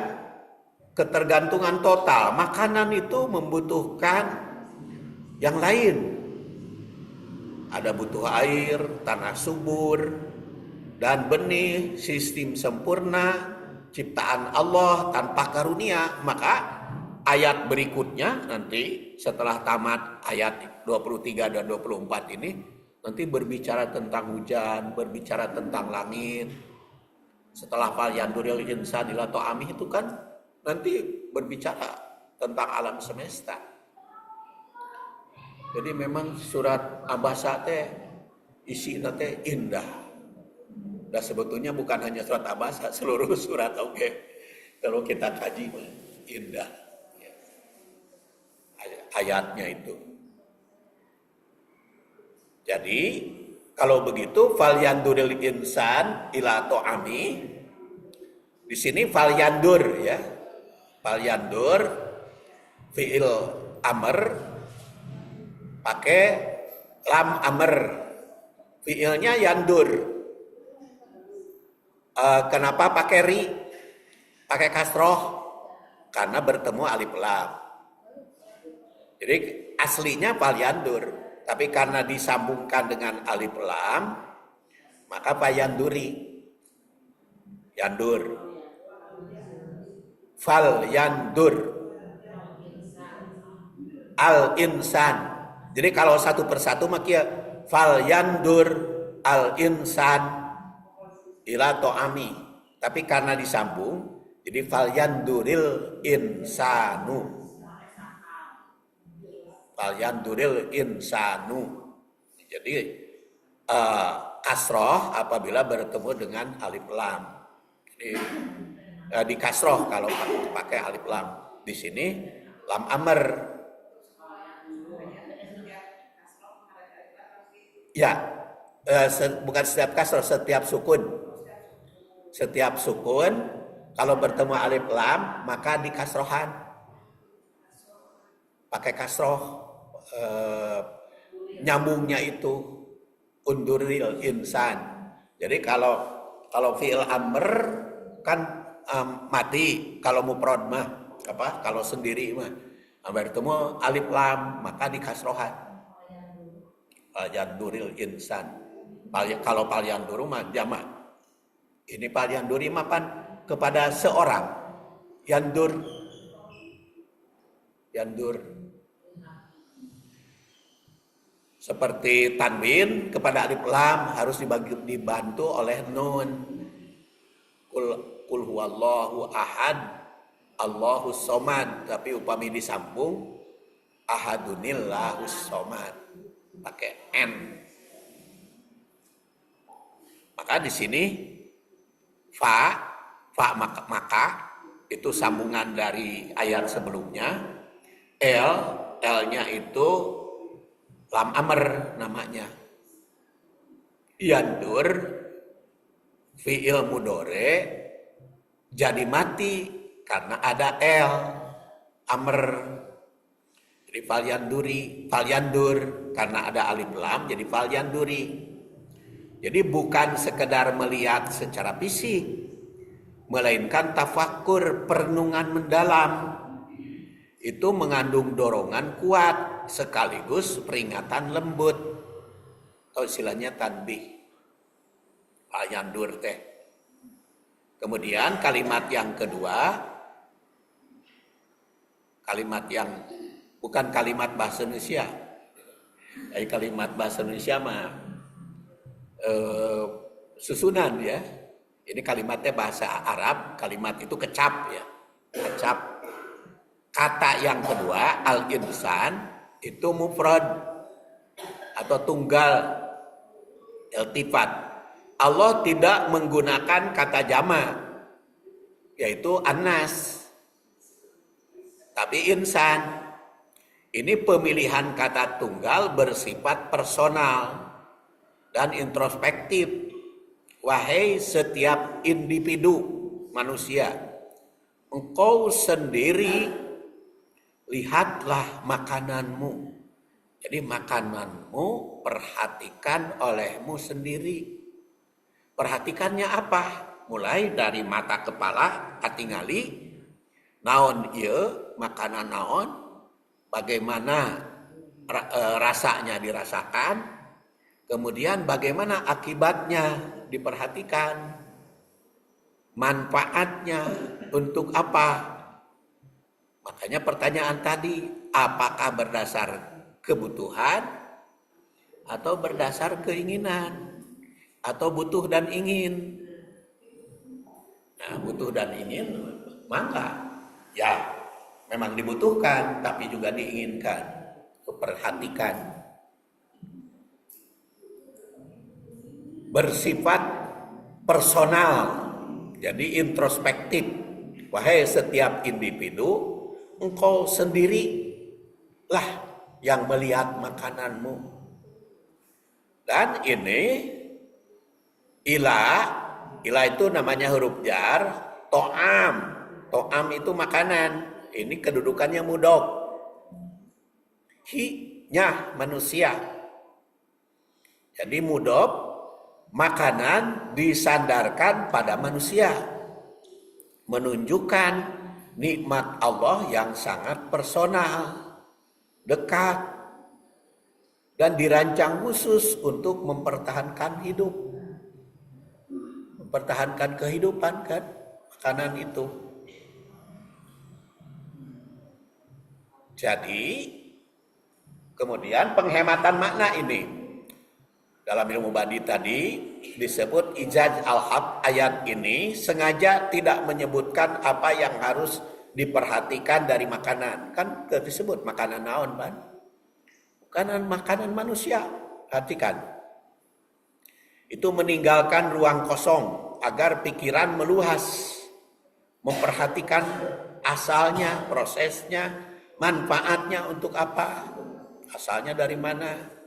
ketergantungan total, makanan itu membutuhkan yang lain. Ada butuh air, tanah subur, dan benih, sistem sempurna, ciptaan Allah tanpa karunia. Maka ayat berikutnya nanti setelah tamat ayat 23 dan 24 ini nanti berbicara tentang hujan, berbicara tentang langit. Setelah fal yanduril insan ila to'ami itu kan nanti berbicara tentang alam semesta. Jadi memang surat Abasa teh isinya teh indah. Dan sebetulnya bukan hanya surat Abasa, seluruh surat kalau kita kaji indah. Ayatnya itu. Jadi kalau begitu fal yanduril insan ila to'ami, Di sini falyandur ya. Falyandur fiil amr pakai lam amr. Fiilnya yandur. Kenapa pakai ri? Pakai kasroh? Karena bertemu alif lam. Jadi aslinya falyandur, tapi karena disambungkan dengan alif lam, maka falyanduri. Yandur. Falyandur. Al insan. Jadi kalau satu persatu maka falyandur al insan ila to'ami. Tapi karena disambung, jadi falyanduril insanu. Falyanduril insanu. Jadi kasroh apabila bertemu dengan alif lam. Jadi di kasroh kalau pakai alif lam. Di sini lam amr. Ya, bukan setiap kasroh, setiap sukun. Setiap sukun kalau bertemu alif lam maka di kasrohan. Pakai kasroh nyambungnya itu unduril insan. Jadi kalau fi'il amr kan mati, kalau mufrad mah apa? Kalau sendiri mah bertemu alif lam maka di kasrohan. Falyanduril insan. Kalau falyanduru mah jamak. Ini falyanduri mah pan kepada seorang. Yandur. Seperti tanwin kepada alif lam harus dibantu oleh nun. Qul huwallahu ahad, Allahus somad. Tapi upami disambung ahadunillahus somad pakai n. Maka di sini fa maka itu sambungan dari ayat sebelumnya. L-nya itu lam amr namanya. Yandur fi'il mudore jadi mati karena ada L amr. Jadi falyandur karena ada alif lam jadi falyanduri. Jadi bukan sekedar melihat secara fisik, melainkan tafakkur, perenungan mendalam. Itu mengandung dorongan kuat sekaligus peringatan lembut. Atau istilahnya tanbih. Falyandur teh. Kemudian kalimat yang kedua, kalimat yang bukan kalimat bahasa Indonesia. Kalimat bahasa Indonesia mah susunan ya. Ini kalimatnya bahasa Arab, kalimat itu kecap ya. Kecap. Kata yang kedua, al-insan itu mufrad atau tunggal iltifat. Allah tidak menggunakan kata jama yaitu anas. Tapi insan. Ini pemilihan kata tunggal bersifat personal dan introspektif. Wahai setiap individu manusia, engkau sendiri lihatlah makananmu. Jadi makananmu perhatikan olehmu sendiri. Perhatikannya apa? Mulai dari mata kepala, atingali, naon ieu, makanan naon, bagaimana rasanya dirasakan, kemudian bagaimana akibatnya diperhatikan, manfaatnya untuk apa. Makanya pertanyaan tadi, apakah berdasar kebutuhan atau berdasar keinginan atau butuh dan ingin? Nah, butuh dan ingin maka ya memang dibutuhkan tapi juga diinginkan, perhatikan. Bersifat personal, jadi introspektif. Wahai setiap individu, engkau sendirilah yang melihat makananmu. Dan ini ila itu namanya huruf jar to'am. To'am itu makanan. Ini kedudukannya mudhof. Hi-nya manusia. Jadi mudhof, makanan disandarkan pada manusia. Menunjukkan nikmat Allah yang sangat personal, dekat, dan dirancang khusus untuk mempertahankan hidup. Mempertahankan kehidupan kan, makanan itu. Jadi, kemudian penghematan makna ini. Dalam ilmu badi tadi disebut ijaz al-hab, ayat ini sengaja tidak menyebutkan apa yang harus diperhatikan dari makanan. Kan disebut makanan naon, Pan? Makanan manusia. Perhatikan. Itu meninggalkan ruang kosong agar pikiran meluas. Memperhatikan asalnya, prosesnya, manfaatnya untuk apa? Asalnya dari mana?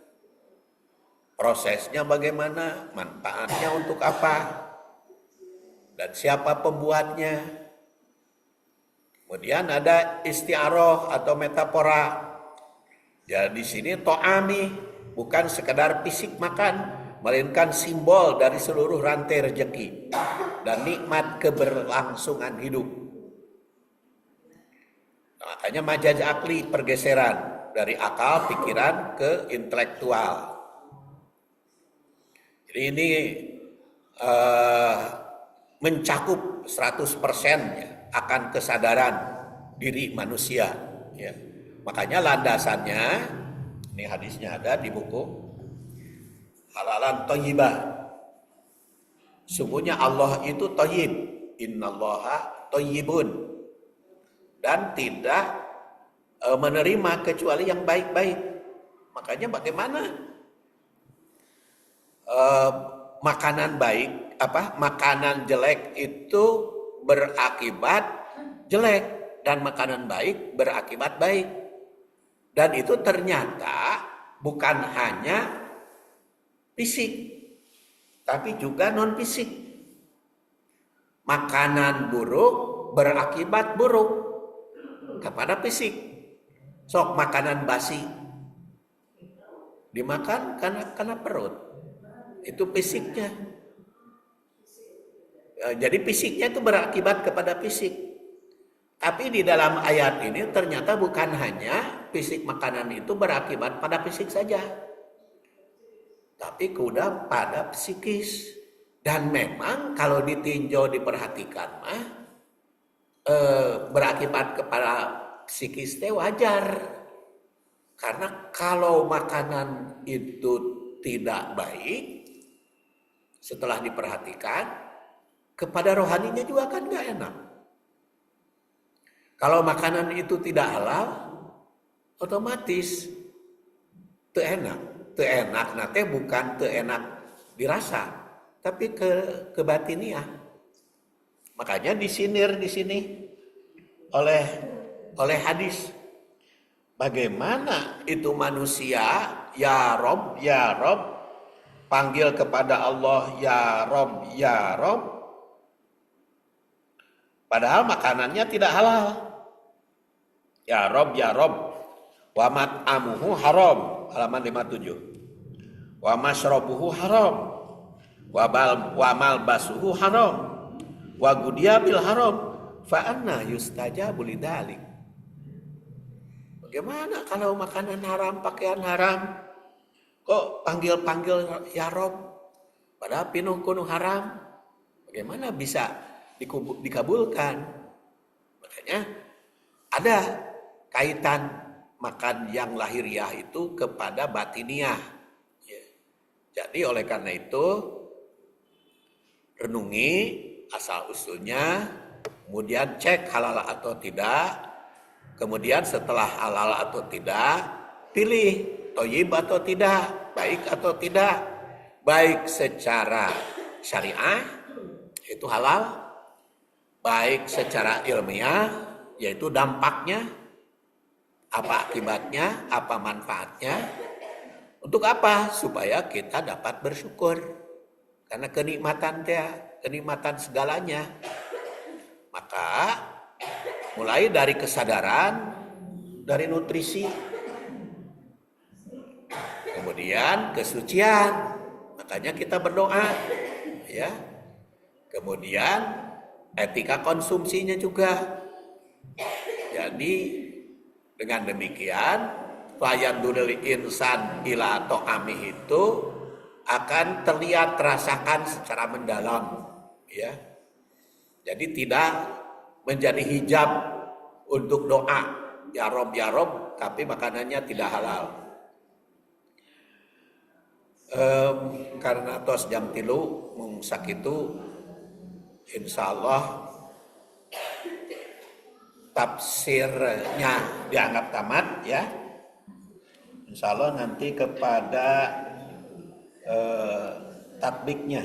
Prosesnya bagaimana, manfaatnya untuk apa, dan siapa pembuatnya. Kemudian ada isti'aroh atau metafora. Jadi di sini to'ami bukan sekedar fisik makan, melainkan simbol dari seluruh rantai rezeki dan nikmat keberlangsungan hidup. Makanya majaz akli, pergeseran dari akal, pikiran ke intelektual. Ini mencakup 100% ya, akan kesadaran diri manusia. Ya. Makanya landasannya, ini hadisnya ada di buku Halalan Thayyibah. Sungguhnya Allah itu thayyib. Innallaha thayyibun. Dan tidak menerima kecuali yang baik-baik. Makanya bagaimana? Makanan baik, makanan jelek itu berakibat jelek dan makanan baik berakibat baik. Dan itu ternyata bukan hanya fisik, tapi juga non fisik. Makanan buruk berakibat buruk kepada fisik. Sok makanan basi dimakan karena perut. Itu fisiknya. Jadi fisiknya itu berakibat kepada fisik. Tapi di dalam ayat ini ternyata bukan hanya fisik makanan itu berakibat pada fisik saja. Tapi kuda pada psikis. Dan memang kalau ditinjau diperhatikan berakibat kepada psikis itu wajar. Karena kalau makanan itu tidak baik, setelah diperhatikan, kepada rohaninya juga kan gak enak. Kalau makanan itu tidak halal, otomatis teu enak. Teu enak nanti bukan teu enak dirasa, tapi ke batiniah. Makanya disinir di sini oleh hadis. Bagaimana itu manusia, ya Rob, panggil kepada Allah, ya Rob, ya Rob. Padahal makanannya tidak halal. Ya Rob, wa mat'amuhu haram, halaman 57. Wa masyrabuhu haram, wa malbasuhu haram, wa gudiya bil haram, fa anna yustajabu lidzalik. Bagaimana kalau makanan haram, pakaian haram, kok panggil ya Rob, padahal pinuh kuno haram, bagaimana bisa dikabulkan? Makanya ada kaitan makan yang lahiriah itu kepada batiniah. Ya. Jadi oleh karena itu renungi asal usulnya, kemudian cek halal atau tidak, kemudian setelah halal atau tidak, pilih thayyib atau tidak, baik atau tidak. Baik secara syariah, itu halal. Baik secara ilmiah, yaitu dampaknya, apa akibatnya, apa manfaatnya. Untuk apa? Supaya kita dapat bersyukur. Karena kenikmatan segalanya. Maka mulai dari kesadaran, dari nutrisi, kemudian kesucian. Makanya kita berdoa, ya. Kemudian etika konsumsinya juga. Jadi dengan demikian fayanduril insan ila to'amih itu akan terlihat terasakan secara mendalam, ya. Jadi tidak menjadi hijab untuk doa ya Rob, tapi makanannya tidak halal. Karena tos jam 3 mungsak itu insya Allah tafsirnya dianggap tamat, ya. Insya Allah nanti kepada tatbiknya,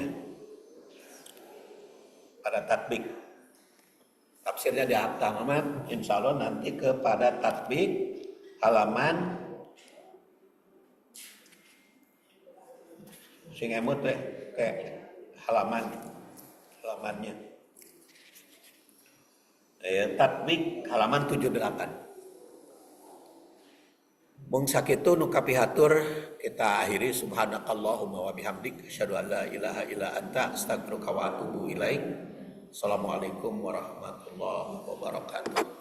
pada tatbik tafsirnya dianggap tamat. Insya Allah nanti kepada tatbik halaman sing emut ke halamannya. Tatbik halaman 78. Mung sakitu nu kapihatur kita akhiri subhanakallahumma wa bihamdik asyhadu an la ilaha illa anta astaghfiruka wa atubu ilaik. Assalamualaikum warahmatullahi wabarakatuh.